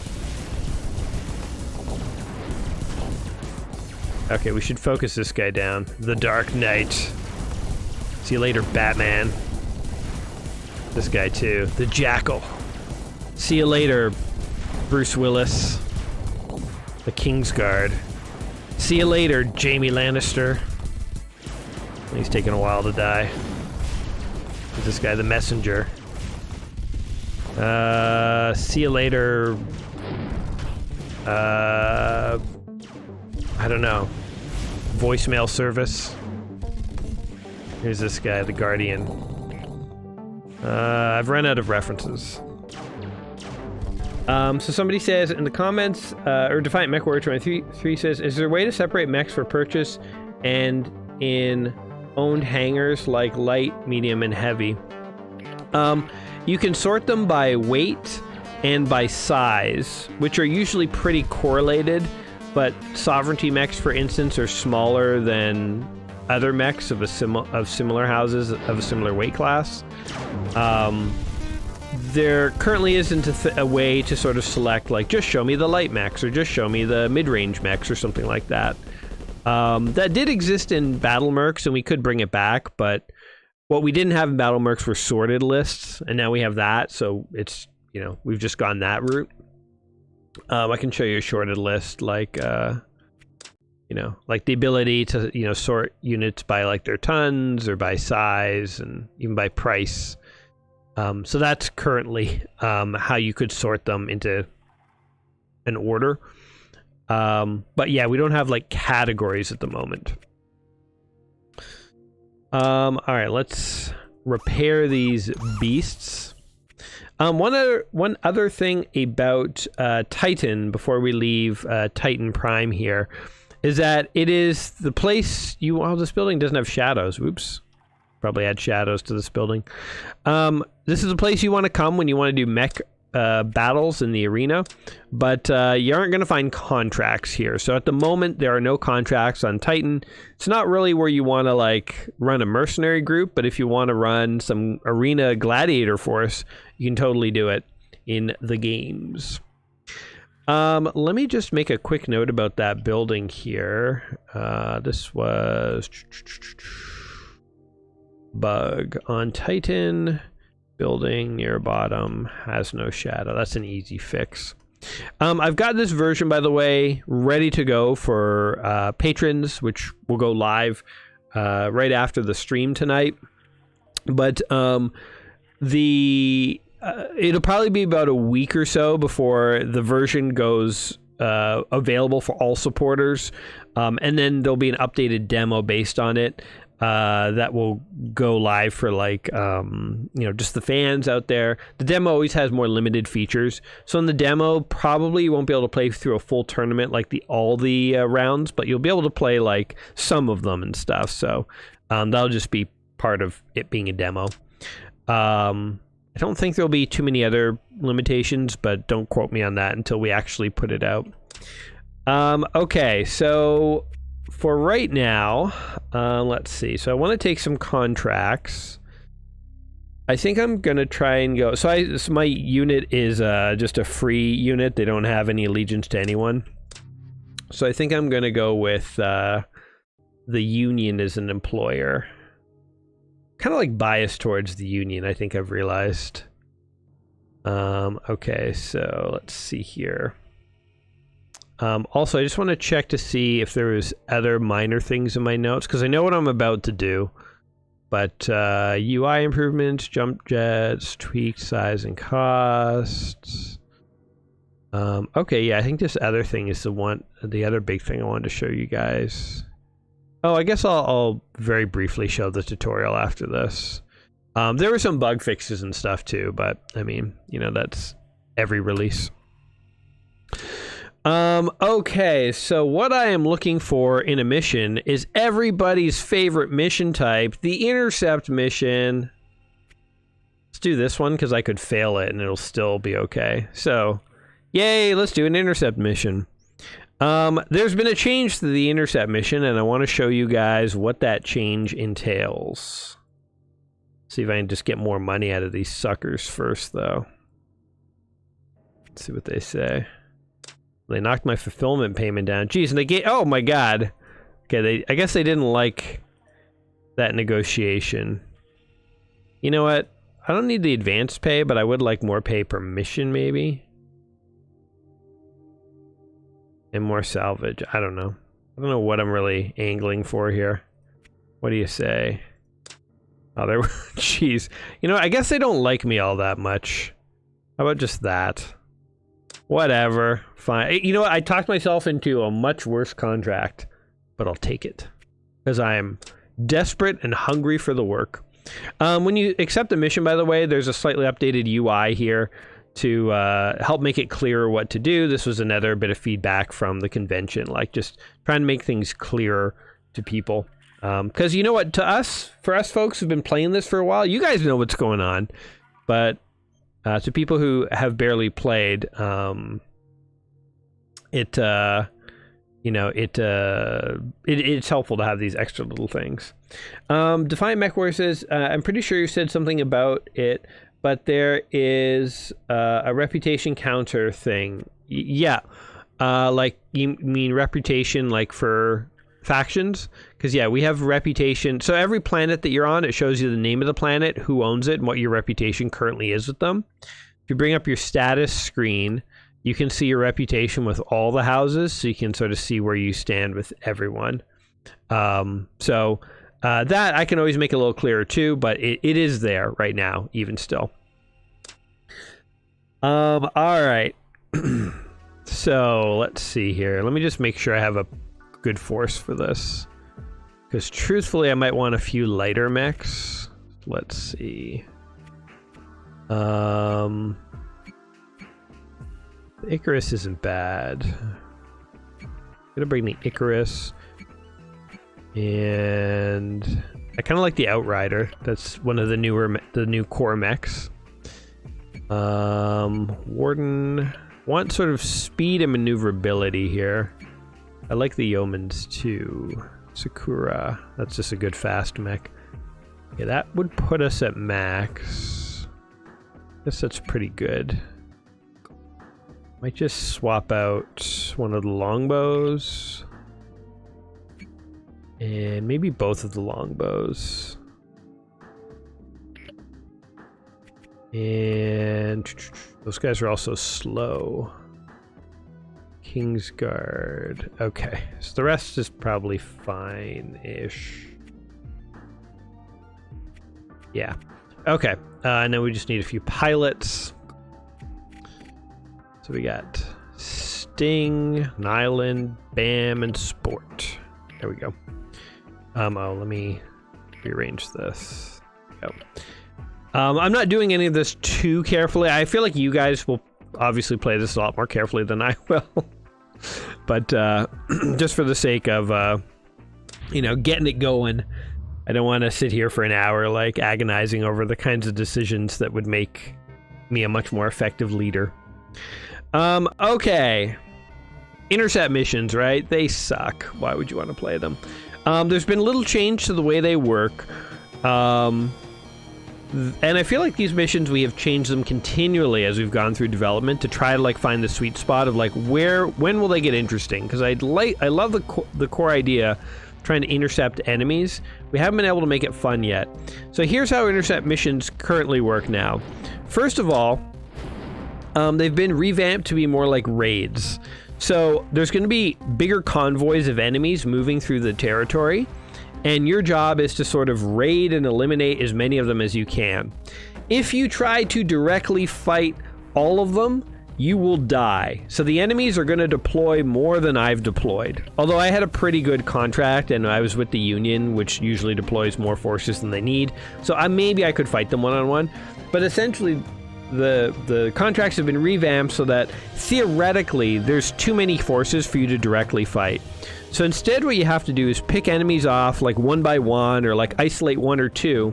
Okay, we should focus this guy down. The Dark Knight. See you later, Batman. This guy too. The Jackal. See you later, Bruce Willis. The Kingsguard. See you later, Jaime Lannister. He's taking a while to die. This guy, the Messenger. See you later. I don't know. Voicemail service. Here's this guy, the Guardian. I've run out of references. So somebody says in the comments, or Defiant Mech Warrior 23 says, is there a way to separate mechs for purchase and in owned hangars like light, medium, and heavy? You can sort them by weight and by size, which are usually pretty correlated, but Sovereignty mechs, for instance, are smaller than other mechs of similar houses of a similar weight class. There currently isn't a way to sort of select, like, just show me the light mechs, or just show me the mid-range mechs, or something like that. That did exist in MetalMercs, and we could bring it back, but what we didn't have in MetalMercs were sorted lists, and now we have that, so it's, you know, we've just gone that route. I can show you a sorted list, like, you know, like the ability to, you know, sort units by, like, their tons, or by size, and even by price. So that's currently how you could sort them into an order. But yeah, we don't have like categories at the moment. All right, let's repair these beasts. One other thing about Titan before we leave Titan Prime here is that it is the place oh, this building doesn't have shadows. Oops. Probably add shadows to this building. This is the place you want to come when you want to do mech battles in the arena, but you aren't going to find contracts here. So at the moment, there are no contracts on Titan. It's not really where you want to like run a mercenary group, but if you want to run some arena gladiator force, you can totally do it in the games. Let me just make a quick note about that building here. This was bug on Titan. Building near bottom has no shadow. That's an easy fix. I've got this version, by the way, ready to go for patrons, which will go live right after the stream tonight. But it'll probably be about a week or so before the version goes available for all supporters, and then there'll be an updated demo based on it that will go live for like just the fans out there. The demo always has more limited features, so in the demo probably you won't be able to play through a full tournament like all the rounds, but you'll be able to play like some of them and stuff. So that'll just be part of it being a demo. I don't think there'll be too many other limitations, but don't quote me on that until we actually put it out. Okay, so for right now, let's see. So I want to take some contracts. I think I'm going to try and go... So my unit is just a free unit. They don't have any allegiance to anyone. So I think I'm going to go with the Union as an employer. Kind of like biased towards the Union, I think I've realized. Okay, so let's see here. Also, I just want to check to see if there was other minor things in my notes, because I know what I'm about to do. But UI improvements, jump jets, tweak size and costs. Okay, yeah, I think this other thing is the other big thing I wanted to show you guys. Oh, I guess I'll very briefly show the tutorial after this. There were some bug fixes and stuff too, but I mean, that's every release. Okay, so what I am looking for in a mission is everybody's favorite mission type, the intercept mission. Let's do this one because I could fail it and it'll still be okay. So, yay, let's do an intercept mission. There's been a change to the intercept mission, and I want to show you guys what that change entails. See if I can just get more money out of these suckers first, though. Let's see what they say. They knocked my fulfillment payment down. Jeez, and they gave... Oh, my God. Okay, I guess they didn't like that negotiation. You know what? I don't need the advanced pay, but I would like more pay per mission, maybe. And more salvage. I don't know. I don't know what I'm really angling for here. What do you say? Oh, there. Jeez. I guess they don't like me all that much. How about just that? Whatever. Fine. You know what? I talked myself into a much worse contract, but I'll take it. Because I am desperate and hungry for the work. When you accept a mission, by the way, there's a slightly updated UI here to help make it clearer what to do. This was another bit of feedback from the convention, like just trying to make things clearer to people. Because you know what, for us folks who've been playing this for a while, you guys know what's going on. But to people who have barely played, it's helpful to have these extra little things. Defiant Mech Warrior says, I'm pretty sure you said something about it, but there is a reputation counter thing. Yeah. Like, you mean reputation like for factions? Because, yeah, we have reputation. So every planet that you're on, it shows you the name of the planet, who owns it, and what your reputation currently is with them. If you bring up your status screen, you can see your reputation with all the houses, so you can sort of see where you stand with everyone. That I can always make a little clearer too, but it is there right now, even still. All right. So let's see here. Let me just make sure I have a good force for this, because truthfully, I might want a few lighter mechs. Let's see. The Icarus isn't bad. I'm gonna bring the Icarus. And I kind of like the Outrider. That's one of the new core mechs. Warden. Want sort of speed and maneuverability here. I like the Yeomans too. Sakura. That's just a good fast mech. Okay, that would put us at max. Guess that's pretty good. Might just swap out one of the longbows. And maybe both of the longbows. And those guys are also slow. Kingsguard. Okay, so the rest is probably fine-ish. Yeah. Okay. And then we just need a few pilots. So we got Sting, Nyland, Bam, and Sport. There we go. Oh, let me rearrange this. Go. I'm not doing any of this too carefully. I feel like you guys will obviously play this a lot more carefully than I will. But just for the sake of, you know, getting it going, I don't want to sit here for an hour, like, agonizing over the kinds of decisions that would make me a much more effective leader. Okay. Intercept missions, right? They suck. Why would you want to play them? There's been a little change to the way they work. And I feel like these missions, we have changed them continually as we've gone through development to try to, like, find the sweet spot of, like, when will they get interesting? Because I love the core idea, trying to intercept enemies. We haven't been able to make it fun yet. So here's how intercept missions currently work now. First of all, they've been revamped to be more like raids. So there's going to be bigger convoys of enemies moving through the territory, and your job is to sort of raid and eliminate as many of them as you can. If you try to directly fight all of them, you will die. So the enemies are going to deploy more than I've deployed. Although I had a pretty good contract and I was with the Union, which usually deploys more forces than they need. So maybe I could fight them one-on-one. But essentially, the contracts have been revamped so that theoretically there's too many forces for you to directly fight. So instead what you have to do is pick enemies off like one by one, or like isolate one or two.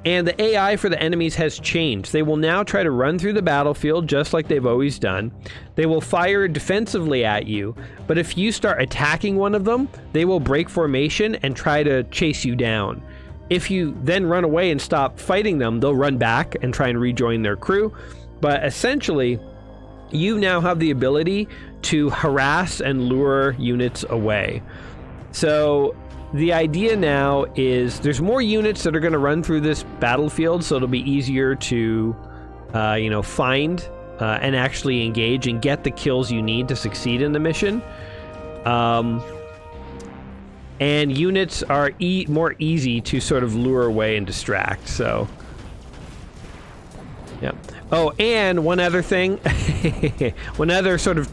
And the AI for the enemies has changed. They will now try to run through the battlefield just like they've always done. They will fire defensively at you, but if you start attacking one of them, they will break formation and try to chase you down. If you then run away and stop fighting them, they'll run back and try and rejoin their crew. But essentially, you now have the ability to harass and lure units away. So the idea now is there's more units that are going to run through this battlefield, so it'll be easier to, you know, find and actually engage and get the kills you need to succeed in the mission. And units are more easy to sort of lure away and distract, so. Yeah. Oh, and one other thing, one other sort of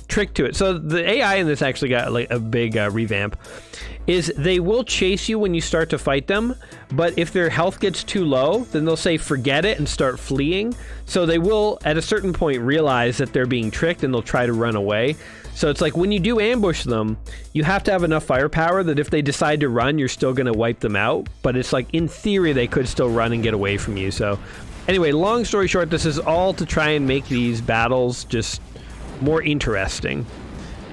trick to it. So the AI in this actually got like a big revamp. Is they will chase you when you start to fight them, but if their health gets too low, then they'll say forget it and start fleeing. So they will, at a certain point, realize that they're being tricked and they'll try to run away. So it's like when you do ambush them, you have to have enough firepower that if they decide to run, you're still going to wipe them out. But it's like, in theory, they could still run and get away from you. So anyway, long story short, this is all to try and make these battles just more interesting.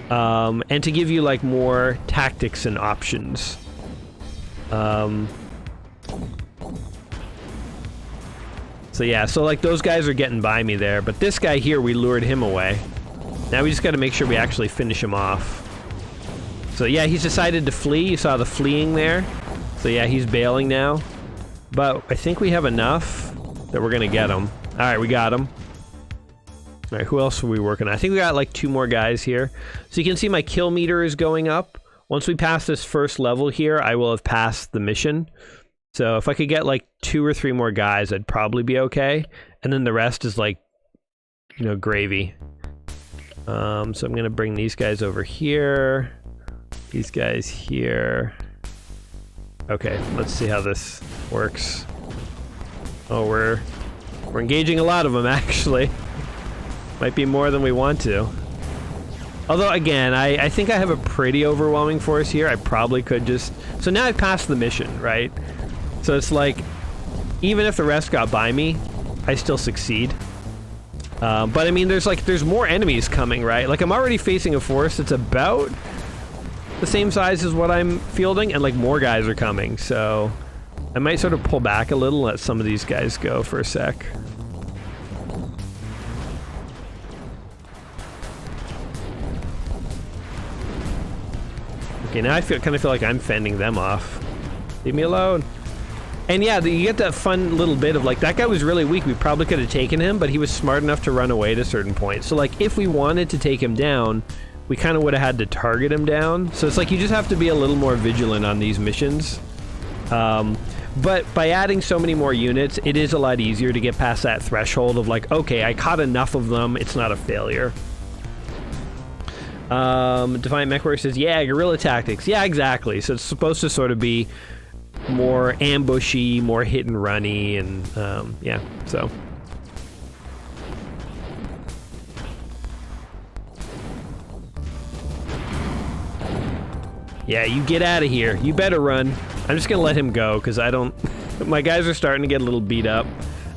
And to give you like more tactics and options. So yeah, so like those guys are getting by me there, but this guy here, we lured him away. Now we just got to make sure we actually finish him off. So yeah, he's decided to flee. You saw the fleeing there. So yeah, he's bailing now. But I think we have enough that we're gonna get him. All right, we got him. All right, who else are we working on? I think we got like 2 more guys here. So you can see my kill meter is going up. Once we pass this first level here, I will have passed the mission. So if I could get like 2 or 3 more guys, I'd probably be okay. And then the rest is like, you know, gravy. So I'm gonna bring these guys over here. These guys here. Okay, let's see how this works. Oh, we're engaging a lot of them actually. Might be more than we want to. Although, again, I think I have a pretty overwhelming force here. I probably could just... So now I've passed the mission, right? So it's like, even if the rest got by me, I still succeed. But I mean, there's more enemies coming, right? Like, I'm already facing a force that's about the same size as what I'm fielding, and like more guys are coming, so I might sort of pull back a little and let some of these guys go for a sec. Okay, now I kind of feel like I'm fending them off. Leave me alone. And yeah, you get that fun little bit of like, that guy was really weak. We probably could have taken him, but he was smart enough to run away at a certain point. So like, if we wanted to take him down, we kind of would have had to target him down. So it's like, you just have to be a little more vigilant on these missions. But by adding so many more units, it is a lot easier to get past that threshold of like, okay, I caught enough of them, it's not a failure. Defiant MechWarrior says, yeah, guerrilla tactics. Yeah, exactly. So it's supposed to sort of be more ambushy, more hit and runny, and yeah, so. Yeah, you get out of here. You better run. I'm just gonna let him go, because I don't... my guys are starting to get a little beat up,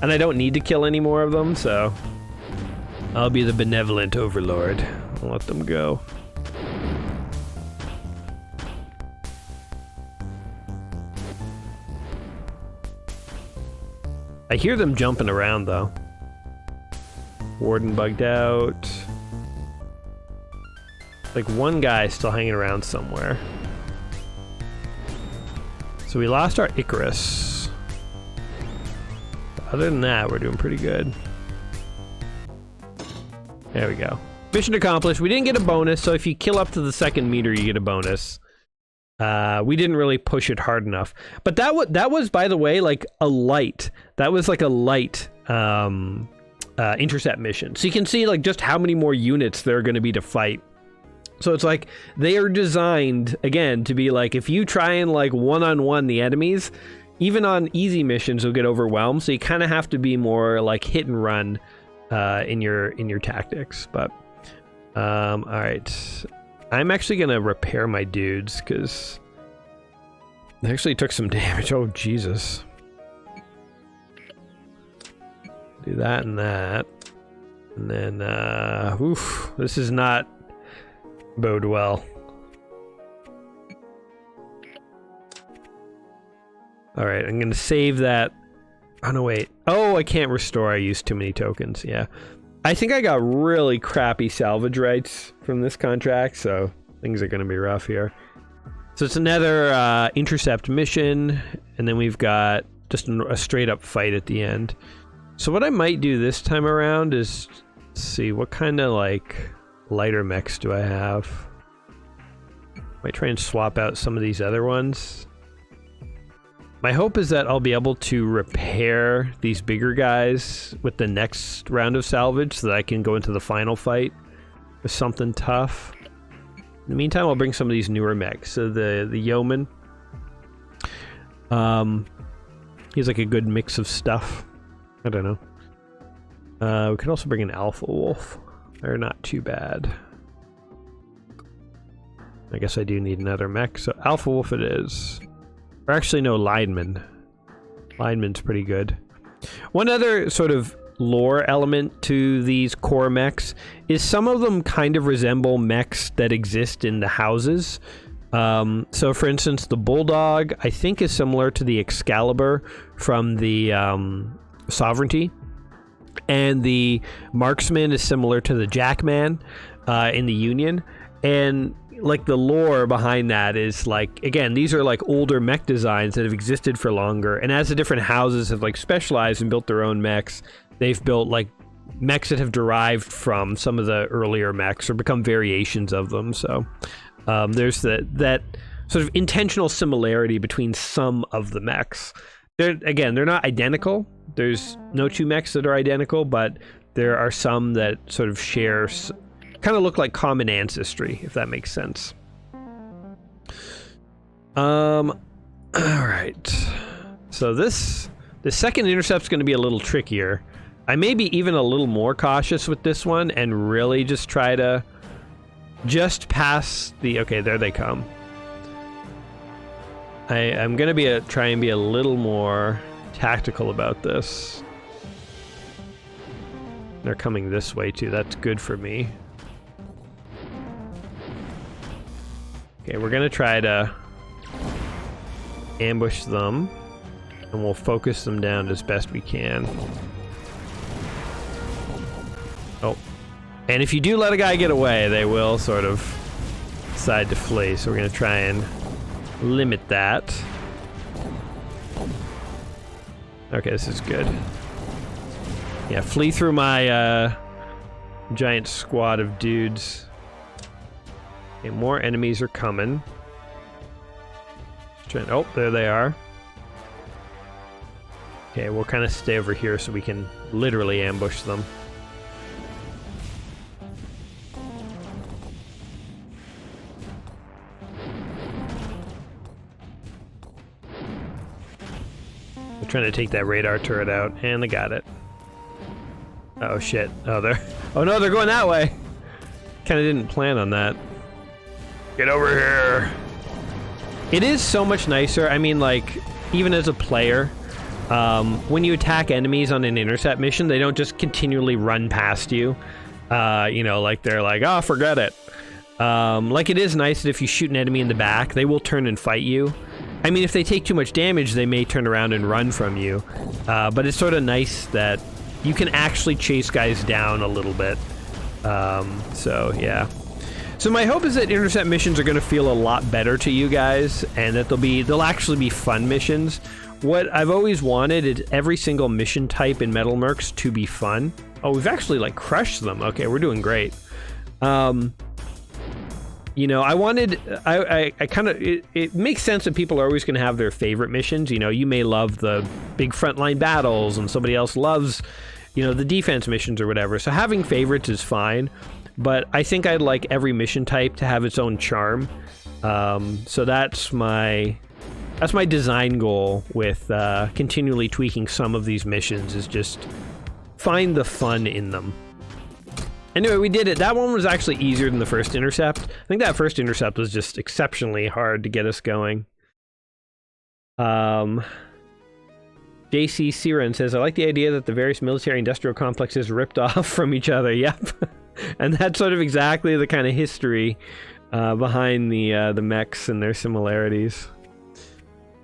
and I don't need to kill any more of them, so... I'll be the benevolent overlord. I'll let them go. I hear them jumping around, though. Warden bugged out. Like one guy still hanging around somewhere. So we lost our Icarus. Other than that, we're doing pretty good. There we go. Mission accomplished. We didn't get a bonus, so if you kill up to the second meter, you get a bonus. We didn't really push it hard enough. But that was, by the way, like a light. That was like a light intercept mission. So you can see like just how many more units there are going to be to fight. So it's like they are designed, again, to be like, if you try and like one-on-one the enemies, even on easy missions, you'll get overwhelmed. So you kind of have to be more like hit and run in your tactics. But all right, I'm actually gonna repair my dudes because they actually took some damage. Oh Jesus! Do that and that, and then oof, this is not bode well. All right, I'm gonna save that. Oh no, wait. Oh, I can't restore. I used too many tokens. Yeah. I think I got really crappy salvage rights from this contract, so things are gonna be rough here. So it's another intercept mission, and then we've got just a straight up fight at the end. So what I might do this time around is, let's see, what kind of like lighter mechs do I have? Might try and swap out some of these other ones. My hope is that I'll be able to repair these bigger guys with the next round of salvage so that I can go into the final fight with something tough. In the meantime, I'll bring some of these newer mechs. So the yeoman, he's like a good mix of stuff. I don't know. We could also bring an alpha wolf. They're not too bad. I guess I do need another mech, so alpha wolf it is. Or actually, no, lineman. Lineman's pretty good. One other sort of lore element to these core mechs is some of them kind of resemble mechs that exist in the houses. So, for instance, the Bulldog, I think, is similar to the Excalibur from the Sovereignty. And the Marksman is similar to the Jackman in the Union. And like the lore behind that is like, again, these are like older mech designs that have existed for longer, and as the different houses have like specialized and built their own mechs, they've built like mechs that have derived from some of the earlier mechs or become variations of them. So there's that sort of intentional similarity between some of the mechs. They're not identical. There's no two mechs that are identical, but there are some that sort of share, kind of look like common ancestry, if that makes sense. All right. So the second intercept's going to be a little trickier. I may be even a little more cautious with this one and really just try to just pass the... Okay, there they come. I'm going to try and be a little more tactical about this. They're coming this way too. That's good for me. Okay, we're gonna try to ambush them, and we'll focus them down as best we can. Oh, and if you do let a guy get away, they will sort of decide to flee, so we're gonna try and limit that. Okay, this is good. Yeah, flee through my giant squad of dudes. Okay, more enemies are coming. Oh, there they are. Okay, we'll kind of stay over here so we can literally ambush them. They're trying to take that radar turret out, and they got it. Oh shit. Oh, oh no, they're going that way! Kind of didn't plan on that. Get over here! It is so much nicer, I mean, like, even as a player, when you attack enemies on an intercept mission, they don't just continually run past you. You know, like they're like, oh, forget it. Like, it is nice that if you shoot an enemy in the back, they will turn and fight you. I mean, if they take too much damage, they may turn around and run from you. But it's sort of nice that you can actually chase guys down a little bit. So, yeah. So my hope is that intercept missions are going to feel a lot better to you guys, and that they'll actually be fun missions. What I've always wanted is every single mission type in MetalMercs to be fun. Oh, we've actually, like, crushed them. Okay, we're doing great. You know, I wanted, I kind of, it makes sense that people are always going to have their favorite missions. You know, you may love the big frontline battles and somebody else loves, you know, the defense missions or whatever. So having favorites is fine, but I think I'd like every mission type to have its own charm. So that's my design goal with continually tweaking some of these missions, is just find the fun in them. Anyway, we did it. That one was actually easier than the first intercept. I think that first intercept was just exceptionally hard to get us going. JC Siren says, I like the idea that the various military-industrial complexes ripped off from each other. Yep. And that's sort of exactly the kind of history behind the mechs and their similarities.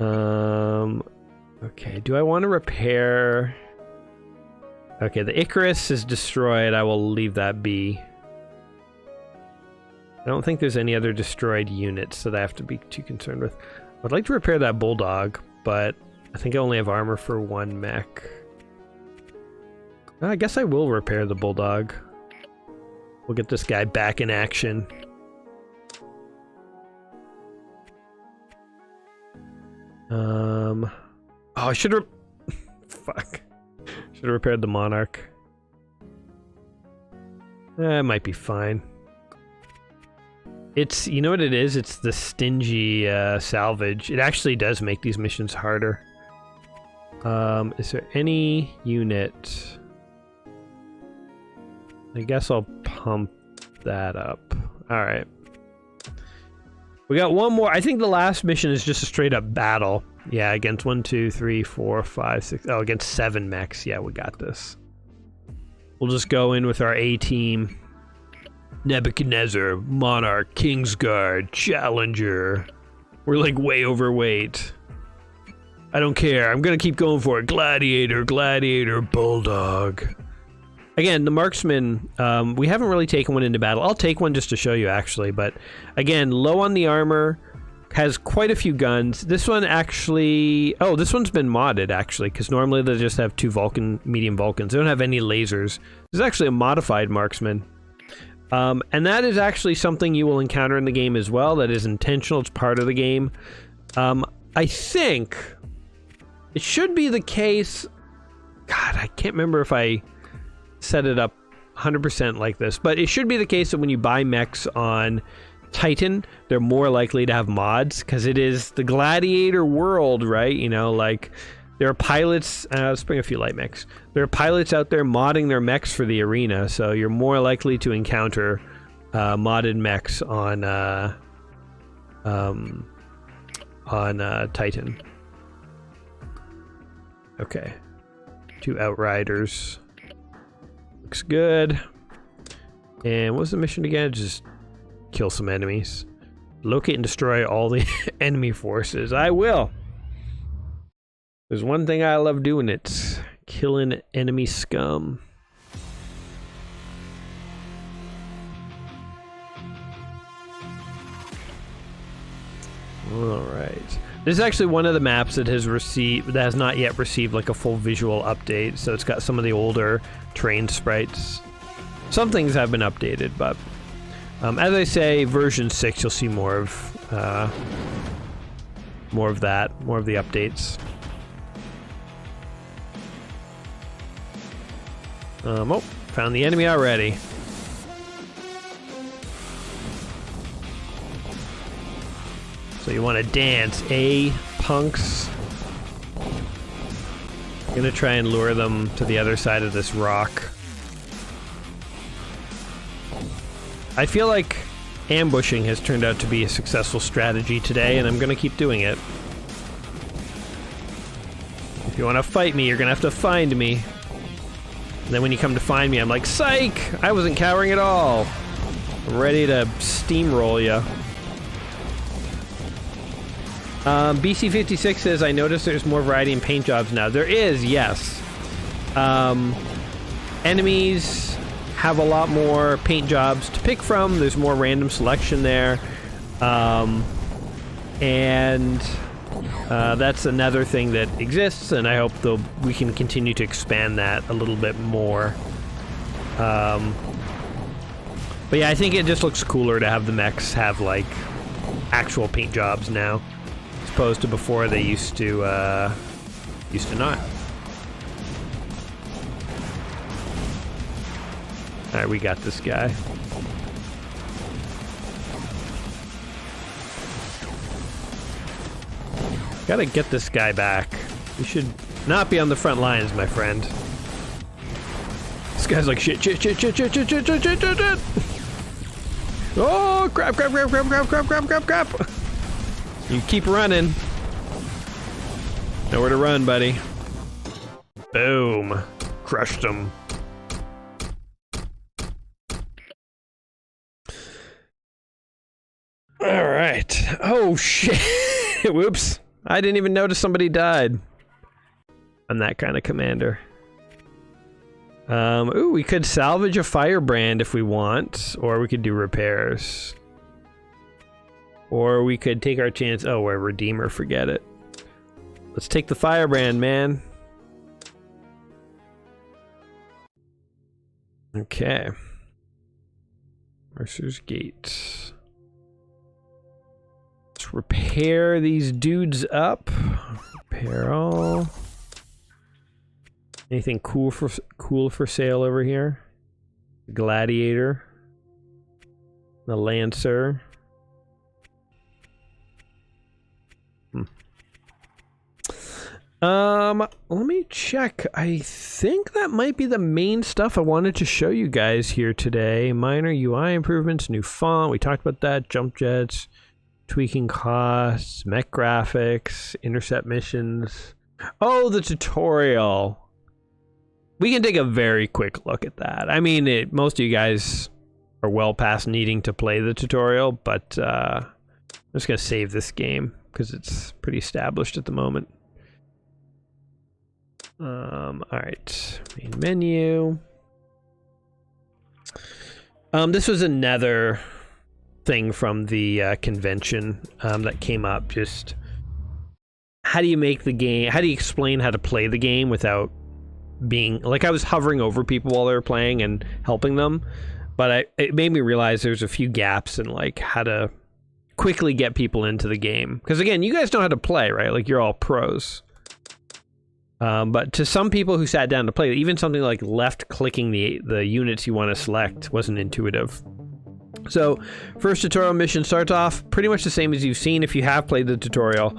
Okay, do I want to repair... Okay, the Icarus is destroyed. I will leave that be. I don't think there's any other destroyed units that I have to be too concerned with. I'd like to repair that Bulldog, but I think I only have armor for one mech. I guess I will repair the Bulldog. We'll get this guy back in action. Oh, I should have... Fuck. Should have repaired the Monarch. It might be fine. It's, you know what it is? It's the stingy salvage. It actually does make these missions harder. Is there any unit? I guess I'll pump that up. Alright. We got one more. I think the last mission is just a straight up battle. Yeah, against 1, 2, 3, 4, 5, 6. Oh, against 7 mechs. Yeah, we got this. We'll just go in with our A team. Nebuchadnezzar, Monarch, Kingsguard, Challenger. We're like way overweight. I don't care. I'm gonna keep going for it. Gladiator, Gladiator, Bulldog. Again, the marksman, we haven't really taken one into battle. I'll take one just to show you, actually. But again, low on the armor. Has quite a few guns. This one actually... Oh, this one's been modded, actually, because normally they just have 2 medium Vulcans. They don't have any lasers. This is actually a modified marksman. And that is actually something you will encounter in the game as well. That is intentional. It's part of the game. I think it should be the case... God, I can't remember if I set it up 100% like this, but it should be the case that when you buy mechs on Titan, they're more likely to have mods, because it is the Gladiator world, right? You know, like, there are pilots, let's bring a few light mechs. There are pilots out there modding their mechs for the arena, so you're more likely to encounter modded mechs on Titan. Okay. 2 Outriders. Looks good. And what's the mission again? Just kill some enemies. Locate and destroy all the enemy forces. I will. There's one thing I love doing. It's killing enemy scum. Alright. This is actually one of the maps that has not yet received like a full visual update, so it's got some of the older terrain sprites. Some things have been updated, but as I say, version 6, you'll see more of that, more of the updates. Oh, found the enemy already. So you want to dance, eh, punks? I'm gonna try and lure them to the other side of this rock. I feel like ambushing has turned out to be a successful strategy today, and I'm gonna keep doing it. If you want to fight me, you're gonna have to find me. And then when you come to find me, I'm like, psych! I wasn't cowering at all. I'm ready to steamroll ya. BC56 says, I noticed there's more variety in paint jobs now. There is, yes. Enemies have a lot more paint jobs to pick from. There's more random selection there. That's another thing that exists, and I hope we can continue to expand that a little bit more. But yeah, I think it just looks cooler to have the mechs have, like, actual paint jobs now, as opposed to before they used to not. Alright, we got this guy. Gotta get this guy back. You should not be on the front lines, my friend. This guy's like, shit. Oh, crap. You keep running. Nowhere to run, buddy. Boom. Crushed him. Alright. Oh, shit. Whoops. I didn't even notice somebody died. I'm that kind of commander. Ooh, we could salvage a firebrand if we want, or we could do repairs. Or we could take our chance. Oh, we're a redeemer, forget it. Let's take the firebrand, man. Okay. Mercer's Gate. Let's repair these dudes up. Repair all. Anything cool for sale over here? Gladiator. The Lancer. Let me check. I think that might be the main stuff I wanted to show you guys here today. Minor UI improvements, new font. We talked about that. Jump jets, tweaking costs, mech graphics, intercept missions. Oh, the tutorial. We can take a very quick look at that. I mean, most of you guys are well past needing to play the tutorial, but I'm just going to save this game because it's pretty established at the moment. Alright, main menu. This was another thing from the convention that came up. Just how do you make the game, how do you explain how to play the game without being, like, I was hovering over people while they were playing and helping them, but it made me realize there's a few gaps in, like, how to quickly get people into the game. Because again, you guys know how to play, right? Like, you're all pros. But to some people who sat down to play, even something like left-clicking the units you want to select wasn't intuitive. So, first tutorial mission starts off pretty much the same as you've seen if you have played the tutorial.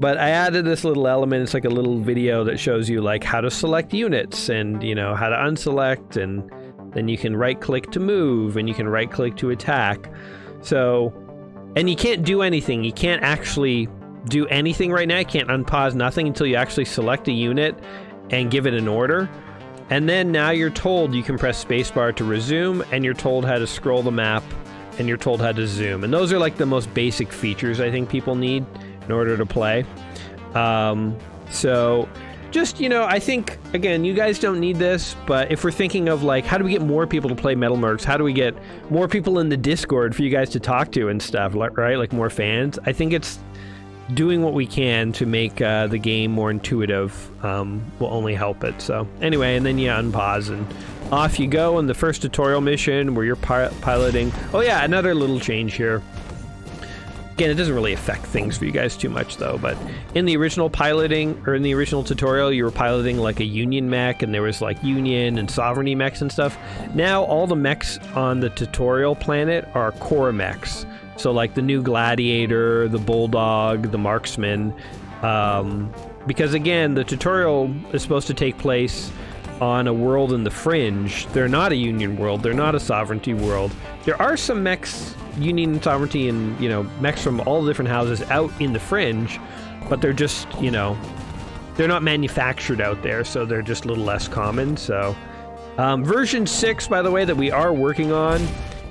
But I added this little element. It's like a little video that shows you, like, how to select units and, you know, how to unselect, and then you can right-click to move, and you can right-click to attack. So, and you can't do anything. You can't actually do anything right now. You can't unpause nothing until you actually select a unit and give it an order. And then now you're told you can press spacebar to resume, and you're told how to scroll the map, and you're told how to zoom. And those are like the most basic features I think people need in order to play. So just, you know, I think, again, you guys don't need this, but if we're thinking of, like, how do we get more people to play MetalMercs? How do we get more people in the Discord for you guys to talk to and stuff, right? Like, more fans. I think it's doing what we can to make the game more intuitive will only help it. So anyway, and then you unpause and off you go in the first tutorial mission where you're piloting. Oh yeah, another little change here. Again, it doesn't really affect things for you guys too much though, but in the original piloting, or in the original tutorial, you were piloting like a Union mech, and there was like Union and Sovereignty mechs and stuff. Now all the mechs on the tutorial planet are core mechs. So like the new Gladiator, the Bulldog, the Marksman, because again, the tutorial is supposed to take place on a world in the Fringe. They're not a Union world, they're not a Sovereignty world. There are some mechs, Union and Sovereignty, and, you know, mechs from all the different houses out in the Fringe, but they're just, you know, they're not manufactured out there, so they're just a little less common. So version 6, by the way, that we are working on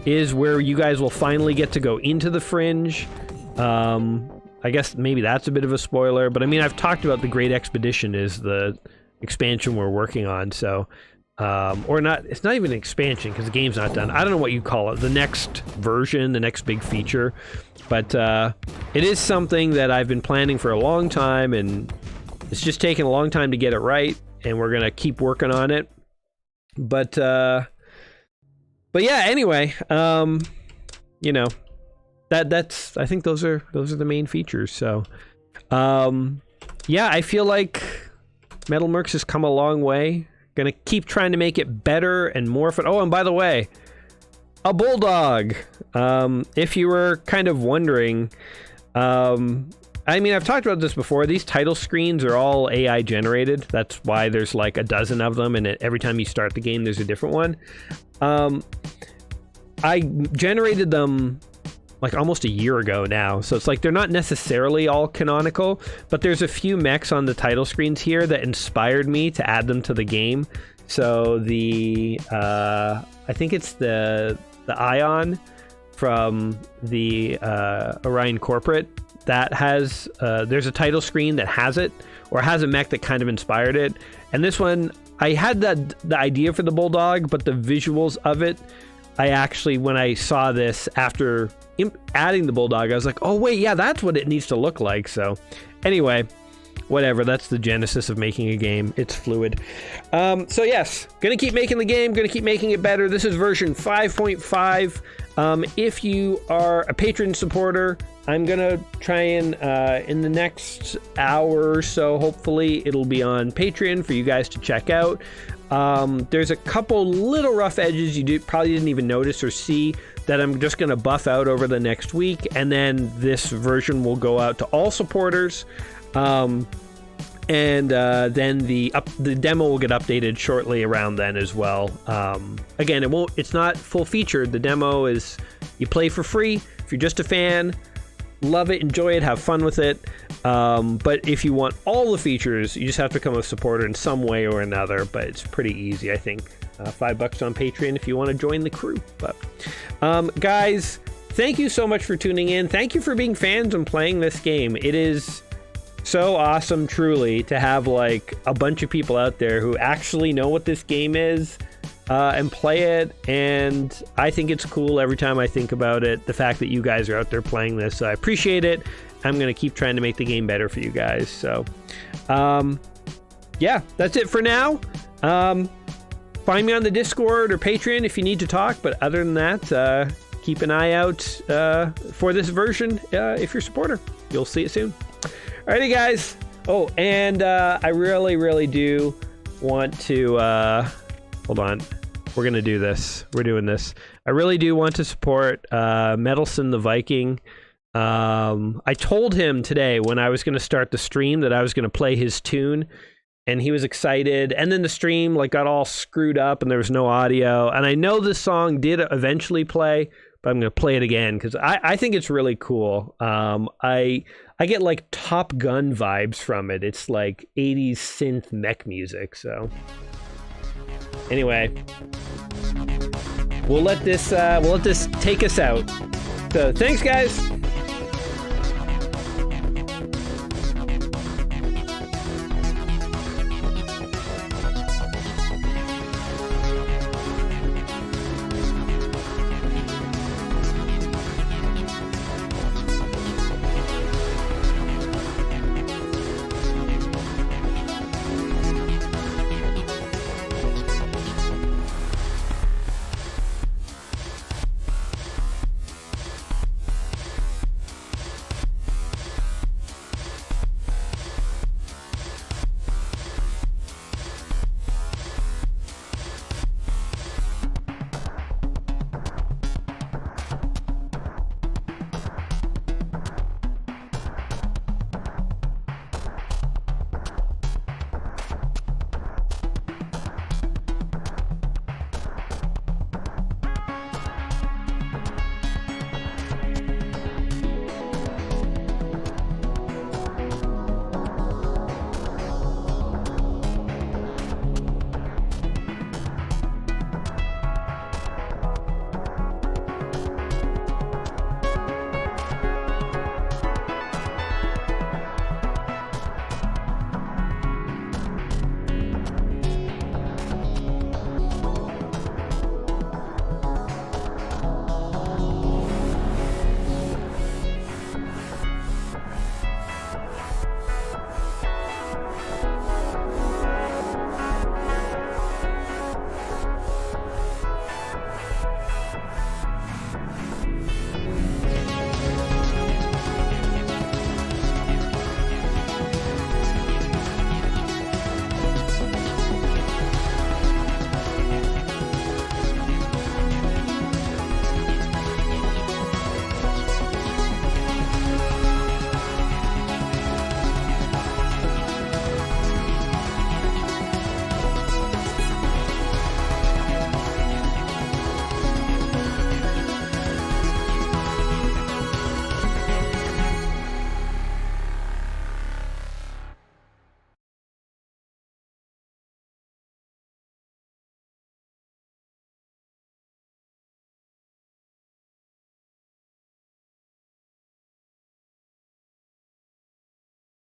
is where you guys will finally get to go into the Fringe. I guess maybe that's a bit of a spoiler, but I mean, I've talked about the Great Expedition is the expansion we're working on, so or not, it's not even an expansion because the game's not done. I don't know what you call it, the next version, the next big feature, but it is something that I've been planning for a long time, and it's just taken a long time to get it right, and we're gonna keep working on it. But yeah, anyway, you know, that's I think those are the main features. So yeah, I feel like MetalMercs has come a long way. Gonna keep trying to make it better and more fun. Oh, and by the way, a Bulldog. If you were kind of wondering, I mean, I've talked about this before. These title screens are all AI generated. That's why there's like a dozen of them, and every time you start the game, there's a different one. I generated them like almost a year ago now, so it's like they're not necessarily all canonical, but there's a few mechs on the title screens here that inspired me to add them to the game. So the I think it's the Ion from the Orion Corporate that has there's a title screen that has it, or has a mech that kind of inspired it. And this one, I had the idea for the Bulldog, but the visuals of it, I actually, when I saw this after adding the Bulldog, I was like, oh wait, yeah, that's what it needs to look like. So anyway, whatever, that's the genesis of making a game. It's fluid. So yes, gonna keep making the game, gonna keep making it better. This is version 5.5. If you are a Patreon supporter, I'm gonna try and in the next hour or so, hopefully it'll be on Patreon for you guys to check out. There's a couple little rough edges you probably didn't even notice or see that I'm just gonna buff out over the next week, and then this version will go out to all supporters. And then the demo will get updated shortly around then as well. Again, it's not full featured. The demo is, you play for free. If you're just a fan, love it, enjoy it, have fun with it. But if you want all the features, you just have to become a supporter in some way or another, but it's pretty easy, I think. $5 on Patreon if you want to join the crew. But guys, thank you so much for tuning in. Thank you for being fans and playing this game. It is so awesome, truly, to have like a bunch of people out there who actually know what this game is and play it. And I think it's cool every time I think about it, the fact that you guys are out there playing this. So I appreciate it. I'm going to keep trying to make the game better for you guys. So yeah, that's it for now. Find me on the Discord or Patreon if you need to talk. But other than that, keep an eye out for this version if you're a supporter. You'll see it soon. Alrighty, guys. Oh, and I really do want to... hold on. We're going to do this. We're doing this. I really do want to support Metalson the Viking. I told him today when I was going to start the stream that I was going to play his tune, and he was excited. And then the stream like got all screwed up and there was no audio. And I know this song did eventually play, but I'm going to play it again because I think it's really cool. I get like Top Gun vibes from it. It's like 80s synth mech music. So anyway, we'll let this take us out. So thanks, guys.